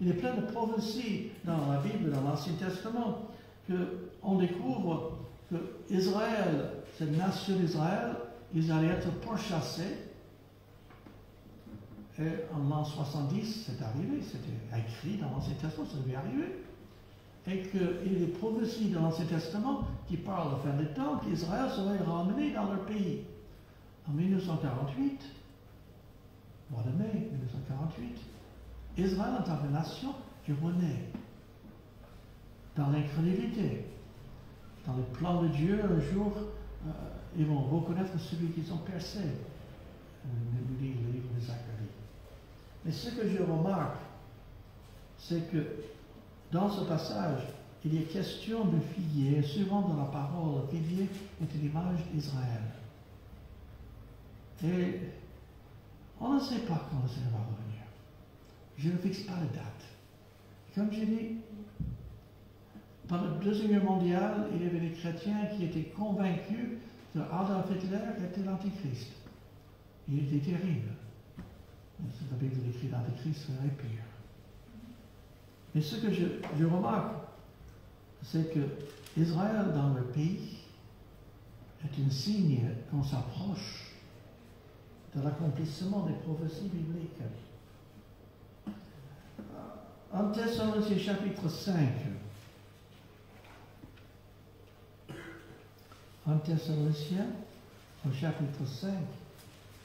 G: Il est plein de prophéties dans la Bible, dans l'Ancien Testament, qu'on découvre que Israël, cette nation d'Israël, ils allaient être pourchassés. Et en l'an 70, c'est arrivé, c'était écrit dans l'Ancien Testament, ça devait arriver. Et qu'il y a des prophéties dans l'Ancien Testament qui parlent à la fin des temps qu'Israël serait ramené dans leur pays. En 1948, mois de mai 1948, Israël en tant que nation est rené dans l'incrédulité. Dans le plan de Dieu, un jour, ils vont reconnaître celui qu'ils ont percé. Nous dit le livre de Zacharie. Mais ce que je remarque, c'est que dans ce passage, il est question de figuier. Souvent dans la parole, le figuier est l'image d'Israël. Et on ne sait pas quand le Seigneur va revenir. Je ne fixe pas de date. Comme j'ai dit, pendant la Deuxième Guerre mondiale, il y avait des chrétiens qui étaient convaincus que Adolf Hitler était l'Antichrist. Il était terrible. La Bible écrit l'Antichrist serait pire. Mais ce que je remarque, c'est que Israël dans le pays est un signe qu'on s'approche de l'accomplissement des prophéties bibliques. En Thessaloniciens chapitre 5, en Thessaloniciens au chapitre 5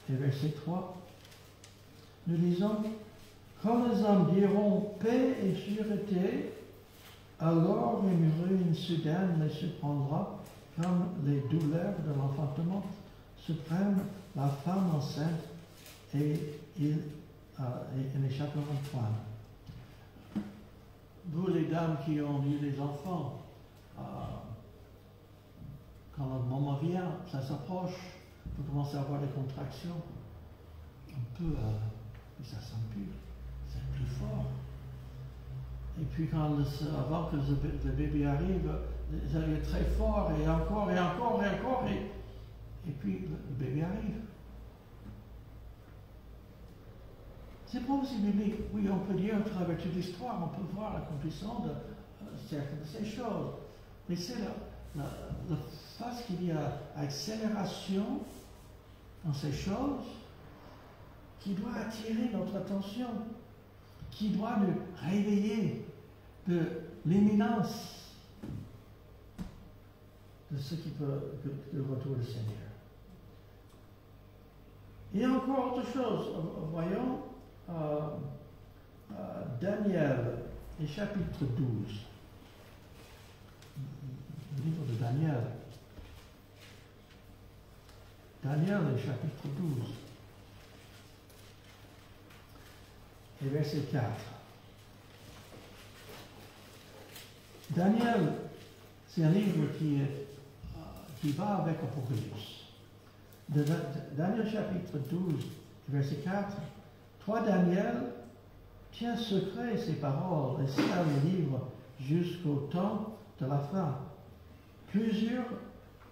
G: et verset 3, nous lisons: quand les hommes diront paix et sûreté, alors une ruine soudaine les surprendra, comme les douleurs de l'enfantement surprennent la femme enceinte, et ils n'échapperont point. Vous, les dames qui ont eu des enfants, quand le moment vient, ça s'approche, vous commencez à avoir des contractions, un peu, et ça s'empire. C'est plus fort. Et puis avant que le bébé arrive, ça est très fort, et encore, et puis le bébé arrive. C'est pas aussi biblique. Oui, on peut dire à travers toute l'histoire, on peut voir l'accomplissement de certaines de ces choses. Mais c'est la face qu'il y a accélération dans ces choses qui doit attirer notre attention, qui doit nous réveiller de l'imminence de ce qui peut, le retour du Seigneur. Il y a encore autre chose. Voyons Daniel, et chapitre 12. Le livre de Daniel. Daniel, et chapitre 12. Et verset 4. Daniel, c'est un livre qui va avec Apocalypse. Daniel chapitre 12, verset 4. Toi, Daniel, tiens secret ces paroles et serre le livre jusqu'au temps de la fin. Plusieurs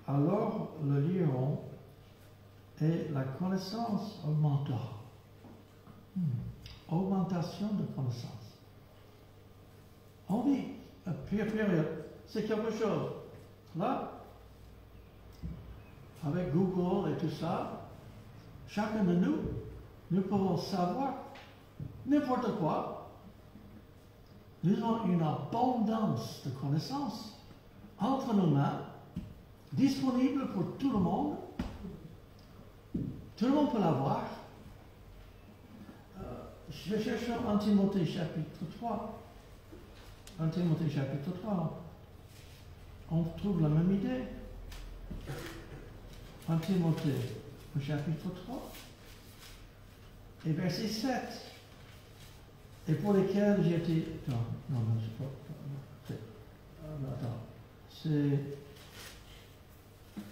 G: alors le liront et la connaissance augmentera. Augmentation de connaissance. On vit une période, c'est quelque chose. Là, avec Google et tout ça, chacun de nous pouvons savoir n'importe quoi. Nous avons une abondance de connaissances entre nos mains, disponible pour tout le monde. Tout le monde peut l'avoir. Je vais chercher 1 Timothée chapitre 3. 1 Timothée chapitre 3. On trouve la même idée. 1 Timothée au chapitre 3 et verset 7. Et pour lesquels j'ai été... Non, c'est pas... Attends.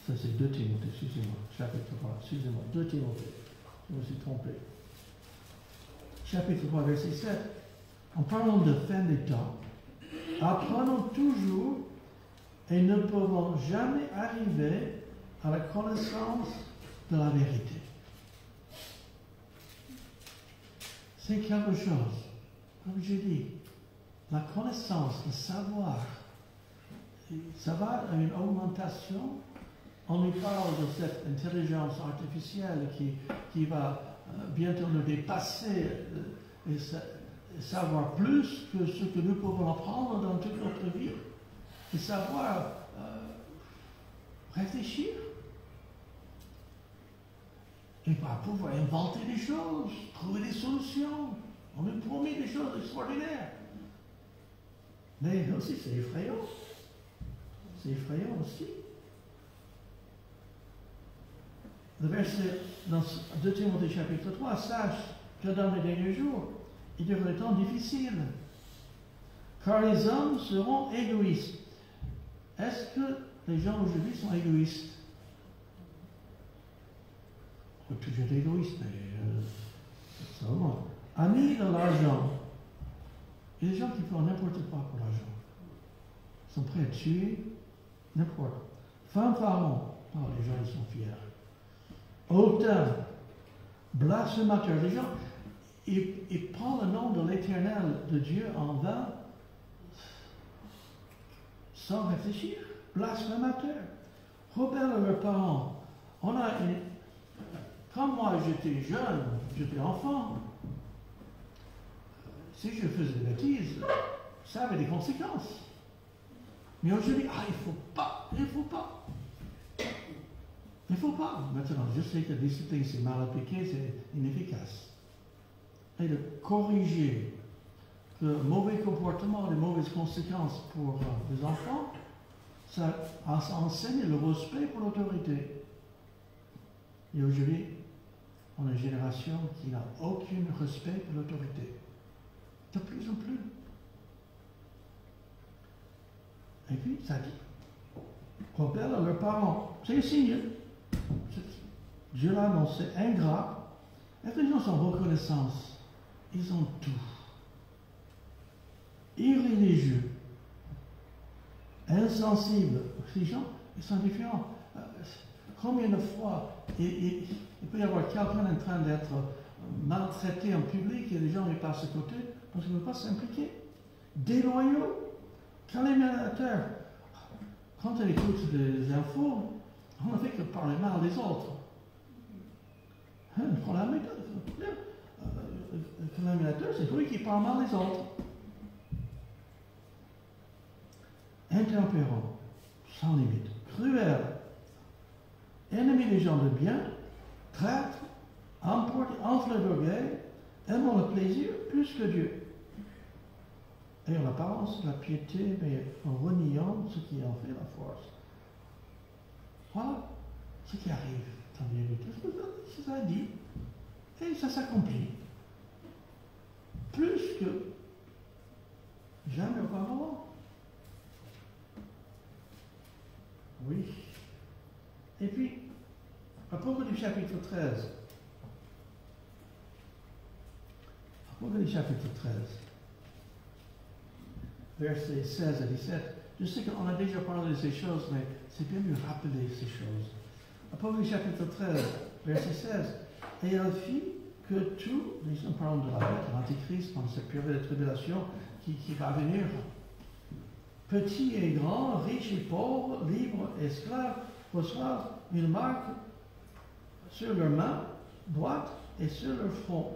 G: Ça, c'est 2 Timothée, excusez-moi. Chapitre 3, excusez-moi. 2 Timothée. Je me suis trompé. Chapitre 3, verset 7. En parlant de fin des temps, apprenons toujours et ne pouvons jamais arriver à la connaissance de la vérité. C'est quelque chose, comme je dis, la connaissance, le savoir, ça va à une augmentation. On nous parle de cette intelligence artificielle qui va bientôt nous dépasser et savoir plus que ce que nous pouvons apprendre dans toute notre vie. Et savoir réfléchir. Et va pouvoir inventer des choses, trouver des solutions. On nous promet des choses extraordinaires. Mais aussi, c'est effrayant. C'est effrayant aussi. Le verset dans 2 Timothée chapitre 3, sache que dans les derniers jours, il y aura des temps difficiles. Car les hommes seront égoïstes. Est-ce que les gens aujourd'hui sont égoïstes? On peut toujours être égoïste, mais seulement. Amis de l'argent. Il y a des gens qui font n'importe quoi pour l'argent. Ils sont prêts à tuer n'importe. Fanfarons. Oh, les gens, ils sont fiers. Hautains. Blasphémateurs. Les gens, ils prennent le nom de l'Éternel, de Dieu, en vain, sans réfléchir. Blasphémateurs. Rebelles à leurs parents. Quand moi j'étais jeune, j'étais enfant, si je faisais des bêtises, ça avait des conséquences. Mais aujourd'hui, il faut pas. Maintenant, je sais que la discipline, c'est mal appliqué, c'est inefficace. Et de corriger le mauvais comportement, les mauvaises conséquences pour les enfants, ça enseigne le respect pour l'autorité. Et aujourd'hui, on a une génération qui n'a aucun respect pour l'autorité. De plus en plus. Et puis, ça dit, rebelles à leurs parents. C'est un signe. Dieu-là, non, c'est ingrat. Et les gens sont reconnaissance. Ils ont tout. Irréligieux. Insensibles. Ces gens, ils sont différents. Combien de fois il peut y avoir quelqu'un en train d'être maltraité en public et les gens ils passent à côté parce qu'ils ne veulent pas s'impliquer. Déloyaux, calomniateurs. Quand on écoute les infos, on ne fait que parler mal des autres. Le calomniateur, c'est celui qui parle mal des autres. Intempérant, sans limite, cruel, ennemi des gens de bien, traître, emporté, enfle d'orgueil, aimant le plaisir plus que Dieu. Et en apparence la piété, mais en reniant ce qui en fait la force. Voilà ce qui arrive dans la vérité. C'est ça dit. Et ça s'accomplit. Plus que jamais auparavant. Oui. Et puis, Apocalypse chapitre 13. Apocalypse chapitre 13. Versets 16 à 17. Je sais qu'on a déjà parlé de ces choses, mais c'est bien de rappeler ces choses. Apocalypse chapitre 13, verset 16. Et elle fit que tout, nous parlons de la bête, l'Antichrist, pendant cette période de tribulation qui va venir, petits et grands, riches et pauvres, libres et esclaves, reçoivent une marque sur leur main droite et sur leur front,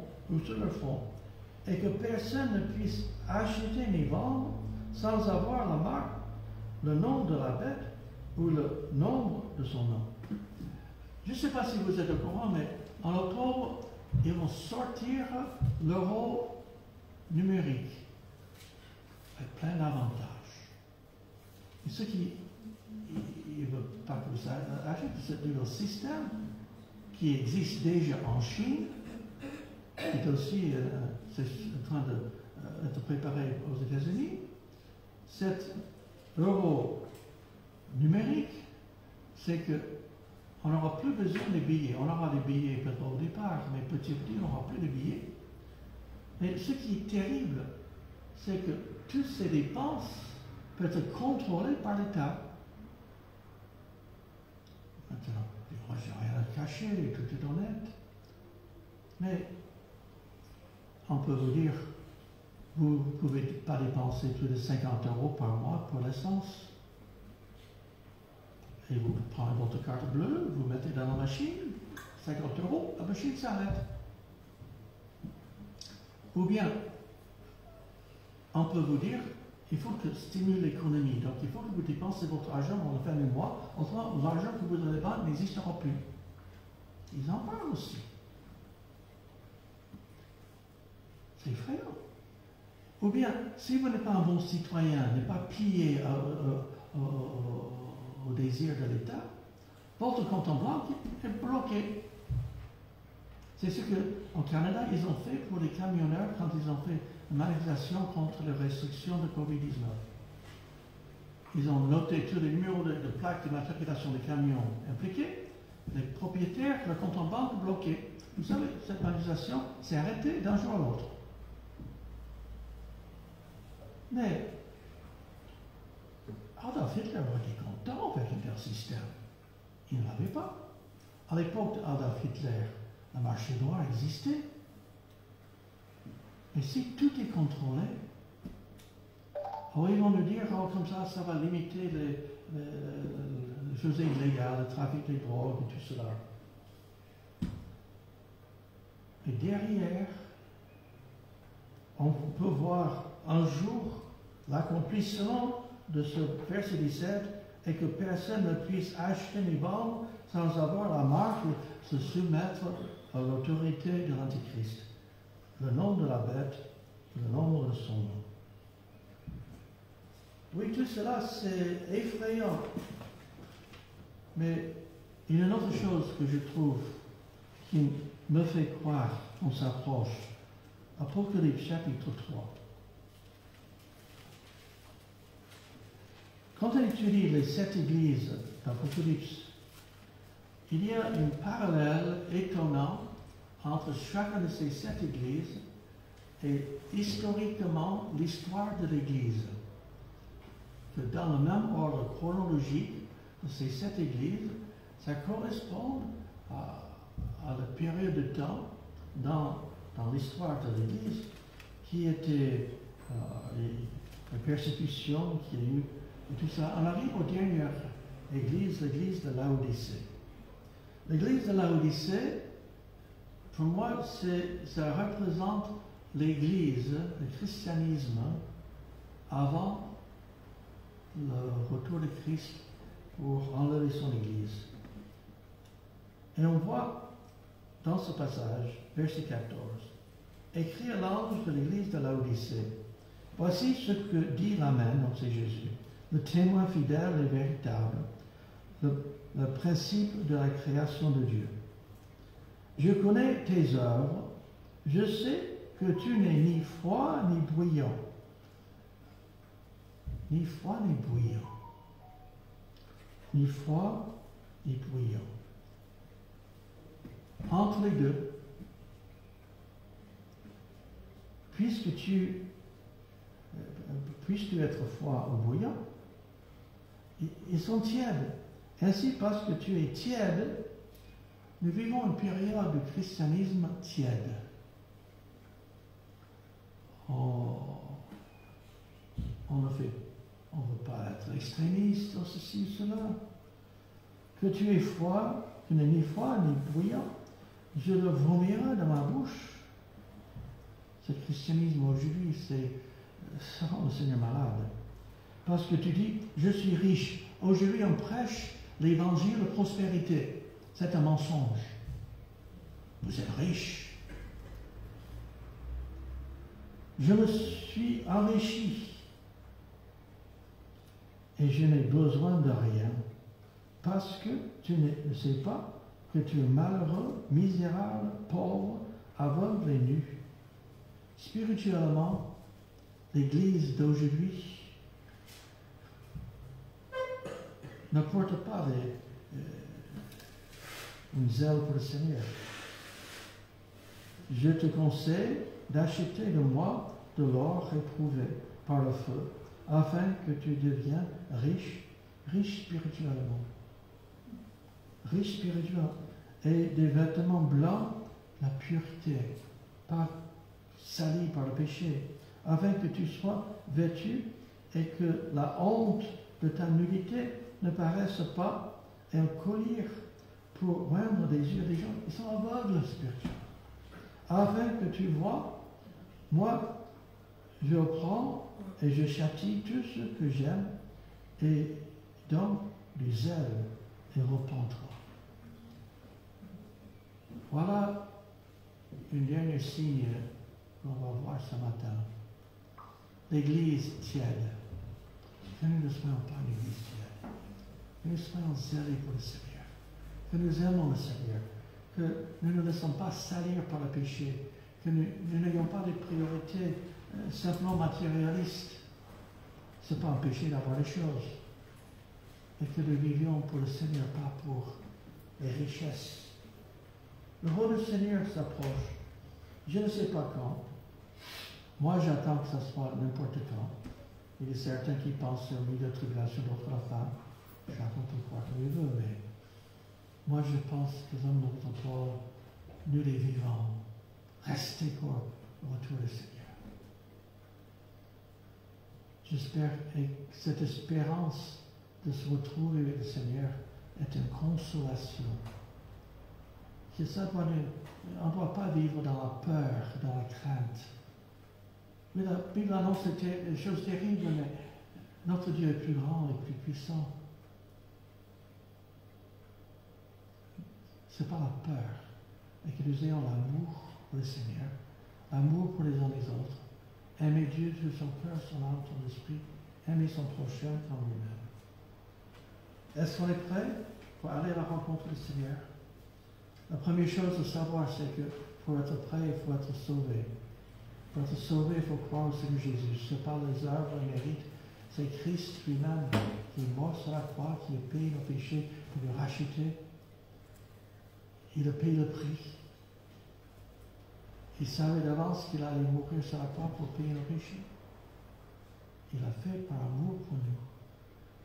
G: et que personne ne puisse acheter ni vendre sans avoir la marque, le nom de la bête ou le nombre de son nom. Je ne sais pas si vous êtes au courant, mais en octobre, ils vont sortir l'euro numérique avec plein d'avantages. Et ceux qui ne veulent pas que vous achètez ce nouveau système qui existe déjà en Chine, qui est aussi en train d'être préparé aux États-Unis, cet euro numérique, c'est que on n'aura plus besoin des billets. On aura des billets peut-être au départ, mais petit à petit, on n'aura plus de billets. Mais ce qui est terrible, c'est que toutes ces dépenses peuvent être contrôlées par l'État. Maintenant, moi, je n'ai rien à cacher, tout est honnête. Mais on peut vous dire, vous ne pouvez pas dépenser plus de 50 € par mois pour l'essence. Et vous prenez votre carte bleue, vous mettez dans la machine, 50 €, la machine s'arrête. Ou bien, on peut vous dire, il faut que stimuler l'économie. Donc, il faut que vous dépensez votre argent dans la fin du mois, autrement, l'argent que vous avez pas n'existera plus. Ils en parlent aussi. C'est effrayant. Ou bien, si vous n'êtes pas un bon citoyen, n'êtes pas plié au désir de l'État, votre compte en banque est bloqué. C'est ce qu'en Canada, ils ont fait pour les camionneurs quand ils ont fait une manifestation contre les restrictions de Covid-19. Ils ont noté tous les numéros de plaques d'immatriculation des camions impliqués, les propriétaires, le compte en banque bloqué. Vous savez, cette manifestation s'est arrêtée d'un jour à l'autre. Mais Adolf Hitler était content avec un tel système. Il ne l'avait pas. À l'époque d'Adolf Hitler, le marché noir existait. Mais si tout est contrôlé, alors ils vont nous dire, oh, comme ça va limiter les choses illégales, le trafic des drogues et tout cela. Et derrière, on peut voir un jour l'accomplissement de ce verset 17 et que personne ne puisse acheter ni vendre sans avoir la marque, se soumettre à l'autorité de l'Antichrist. Le nom de la bête, le nombre de son nom. Oui, tout cela, c'est effrayant. Mais il y a une autre chose que je trouve qui me fait croire qu'on s'approche. Apocalypse chapitre 3. Quand on étudie les 7 églises d'Apocalypse, il y a un parallèle étonnant entre chacune de ces 7 églises et historiquement l'histoire de l'Église. Que dans le même ordre chronologique de ces 7 églises, ça correspond à la période de temps dans l'histoire de l'Église qui était les persécutions qu'il y a eu et tout ça. On arrive aux dernières églises, l'église de Laodicée. L'église de Laodicée, pour moi, ça représente l'église, le christianisme, avant le retour de Christ pour enlever son Église. Et on voit dans ce passage, verset 14, écrit à l'ange de l'Église de Laodicée, voici ce que dit l'Amen, donc c'est Jésus, le témoin fidèle et véritable, le principe de la création de Dieu. Je connais tes œuvres, je sais que tu n'es ni froid ni bouillant. Ni froid ni bouillant. Ni froid ni bouillant. Entre les deux, puisses-tu être froid ou bouillant, ils sont tièdes. Ainsi, parce que tu es tiède, nous vivons une période de christianisme tiède. On ne veut pas être extrémiste dans ceci ou cela. Que tu es froid, tu n'es ni froid ni bouillant, je le vomirai de ma bouche. Ce christianisme aujourd'hui, ça rend le Seigneur malade. Parce que tu dis, je suis riche. Aujourd'hui, on prêche l'évangile de prospérité. C'est un mensonge. Vous êtes riche. Je me suis enrichi. Et je n'ai besoin de rien. Parce que tu ne sais pas que tu es malheureux, misérable, pauvre, aveugle et nu. Spirituellement, l'Église d'aujourd'hui ne porte pas une zèle pour le Seigneur. Je te conseille d'acheter de moi de l'or éprouvé par le feu, afin que tu deviennes riche spirituellement. Riche spirituellement. Et des vêtements blancs, la pureté, pas salis par le péché, afin que tu sois vêtu et que la honte de ta nudité ne paraisse pas un collier pour rendre des yeux des gens. Ils sont aveugles spirituellement. Afin que tu vois, moi, je prends et je châtie tous ceux que j'aime et donne du zèle et repentre. Voilà une dernière signe qu'on va voir ce matin. L'Église tiède. Que nous ne soyons pas une Église tiède. Que nous soyons zélés pour le Seigneur. Que nous aimons le Seigneur. Que nous ne nous laissons pas salir par le péché. Que nous n'ayons pas des priorités simplement matérialistes. Ce n'est pas un péché d'avoir les choses. Et que nous vivions pour le Seigneur, pas pour les richesses. Le rôle du Seigneur s'approche. Je ne sais pas quand. Moi, j'attends que ce soit n'importe quand. Il y a certains qui pensent au milieu de la tribulation, d'autres à la fin. Chacun peut croire comme il veut, mais moi, je pense que les hommes de notre Paul, nous les vivants, restez quoi au retour du Seigneur. J'espère que cette espérance de se retrouver avec le Seigneur est une consolation. Que ça on ne doit pas vivre dans la peur, dans la crainte. Mais la Bible annonce des choses terribles, mais notre Dieu est plus grand et plus puissant. Ce n'est pas la peur, mais que nous ayons l'amour pour le Seigneur, l'amour pour les uns les autres, aimer Dieu de son cœur, son âme, son esprit, aimer son prochain comme lui-même. Est-ce qu'on est prêt pour aller à la rencontre du Seigneur? La première chose à savoir, c'est que pour être prêt, il faut être sauvé. Pour être sauvé, il faut croire au Seigneur Jésus. Ce n'est pas les œuvres, les mérites. C'est Christ lui-même qui est mort sur la croix, qui a payé nos péchés pour nous racheter. Il a payé le prix. Il savait d'avance qu'il allait mourir sur la croix pour payer nos péchés. Il l'a fait par amour pour nous.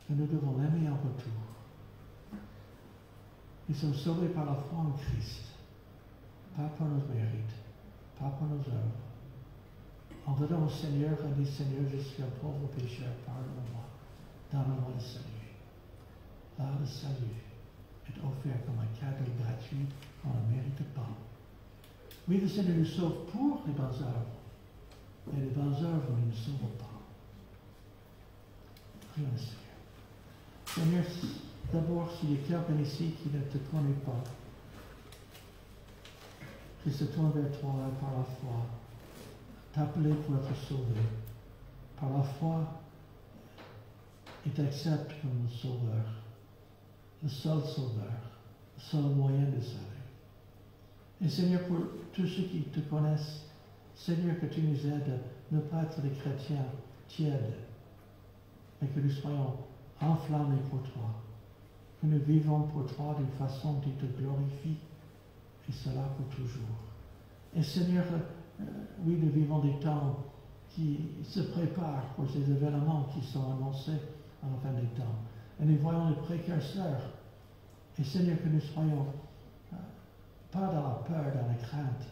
G: Et nous devons l'aimer en retour. Nous sommes sauvés par la foi en Christ, pas par nos mérites, pas par nos œuvres. En venant au Seigneur, on dit, Seigneur, je suis un pauvre pécheur, pardonne-moi, donne-moi le salut. Là, le salut est offert comme un cadeau gratuit qu'on ne mérite pas. Oui, le Seigneur nous sauve pour les bonnes œuvres, mais les bonnes œuvres ne nous sauvent pas. Prions le Seigneur. Seigneur, D'abord, s'il y a quelqu'un ici qui ne te connaît pas, qui se tourne vers toi par la foi, t'appeler pour être sauvé, par la foi, il t'accepte comme le sauveur, le seul moyen de sauver. Et Seigneur, pour tous ceux qui te connaissent, Seigneur, que tu nous aides à ne pas être des chrétiens tièdes, mais que nous soyons enflammés pour toi, que nous vivons pour toi d'une façon qui te glorifie, et cela pour toujours. Et Seigneur, oui, nous vivons des temps qui se préparent pour ces événements qui sont annoncés à la fin des temps. Et nous voyons les précurseurs. Et Seigneur, que nous soyons pas dans la peur, dans la crainte,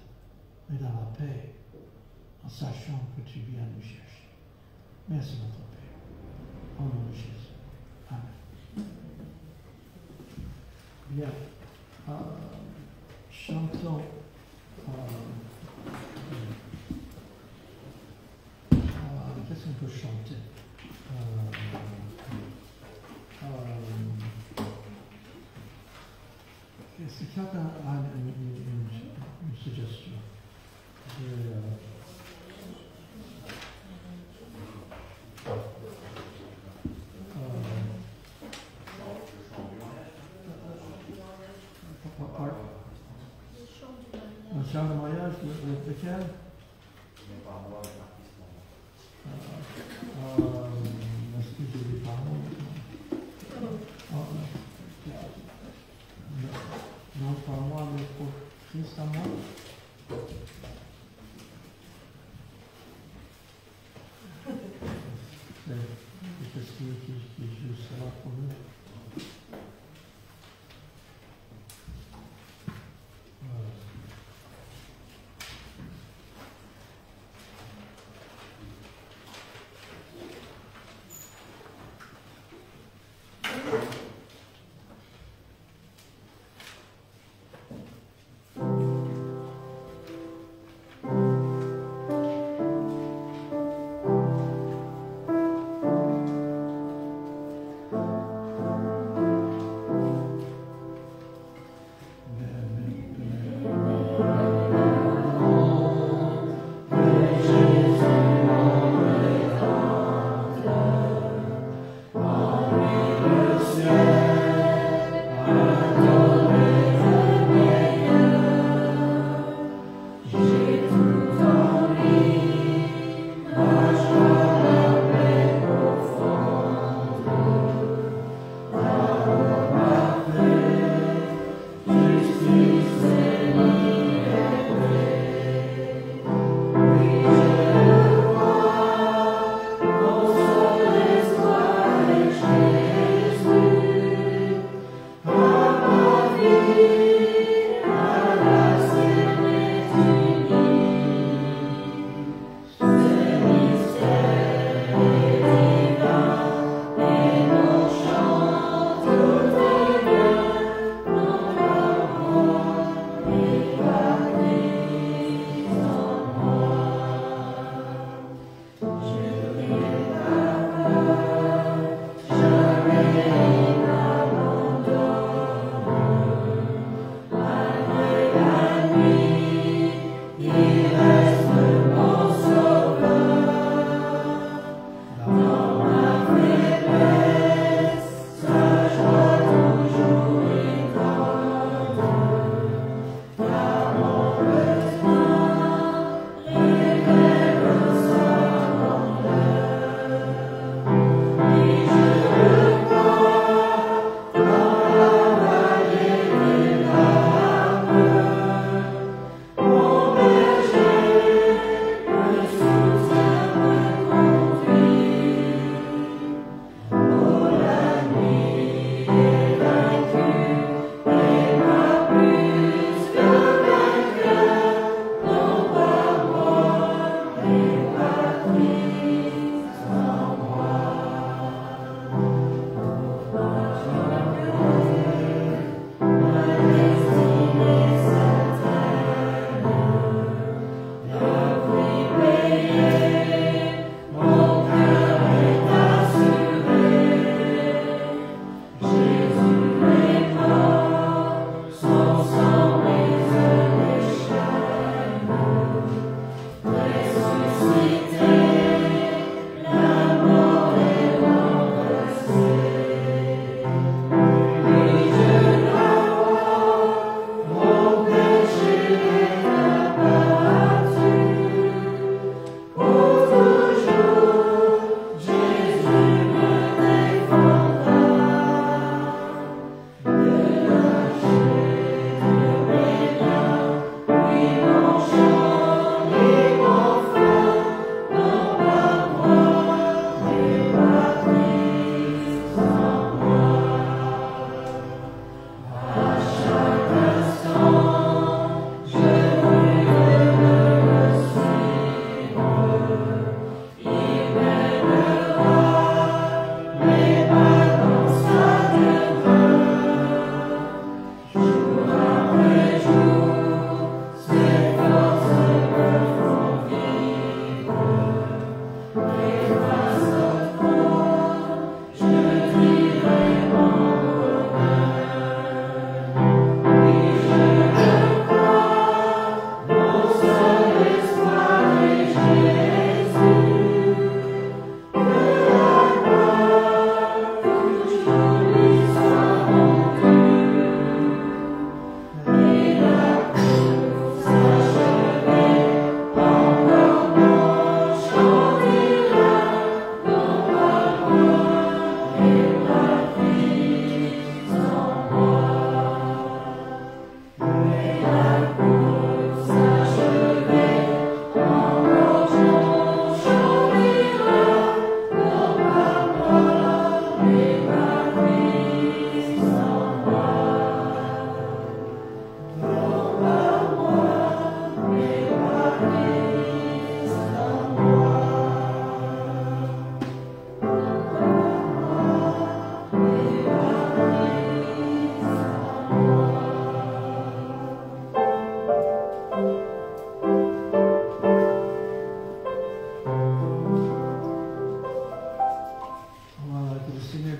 G: mais dans la paix, en sachant que tu viens nous chercher. Merci, notre Père. Au nom de Jésus. Amen. Bien. Chantons. Qu'est-ce qu'on peut chanter? Est-ce que quelqu'un a une suggestion? Un chant de mariage, lequel? Est-ce que j'ai des paroles? Non, pas moi, mais pour Christ à moi. C'est parce qui joue cela pour nous.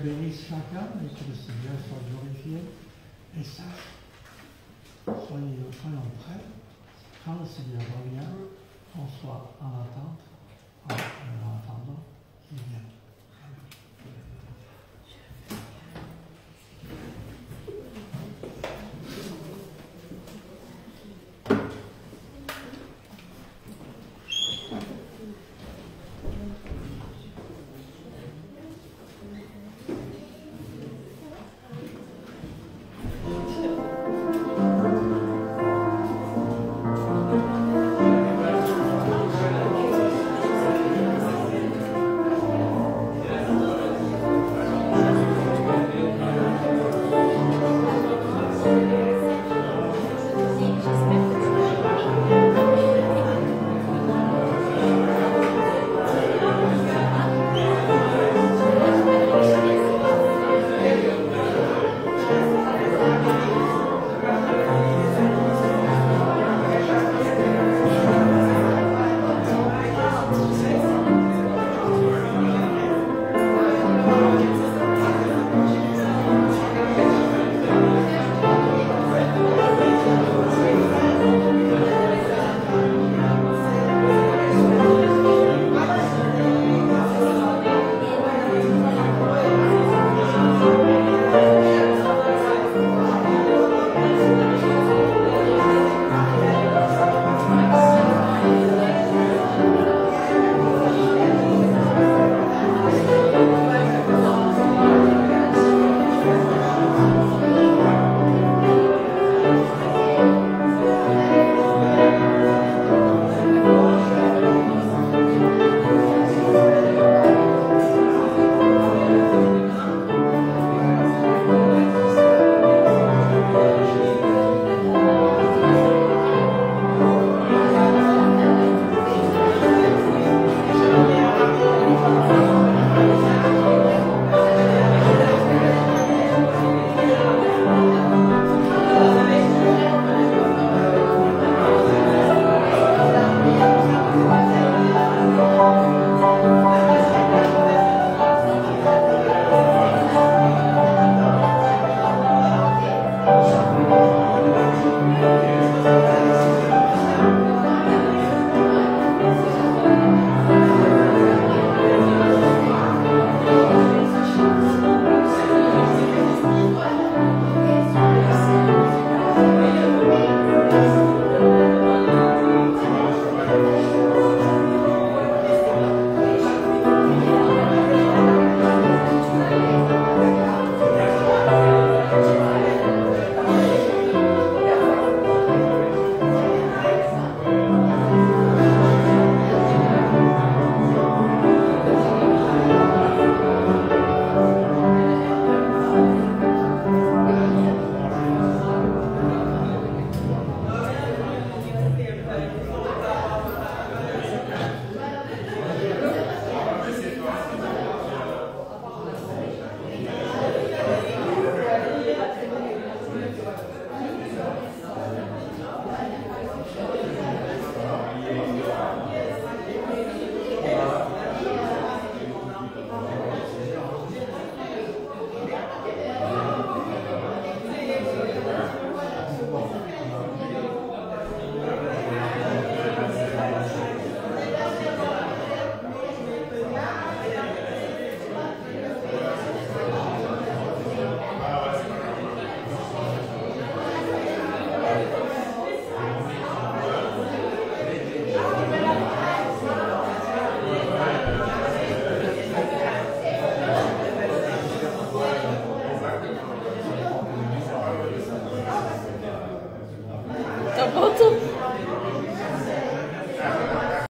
G: bénisse chacun et que le Seigneur soit glorifié. Et ça, soyons prêts. Quand le Seigneur revient, qu'on soit en attente, en attendant qu'il vienne.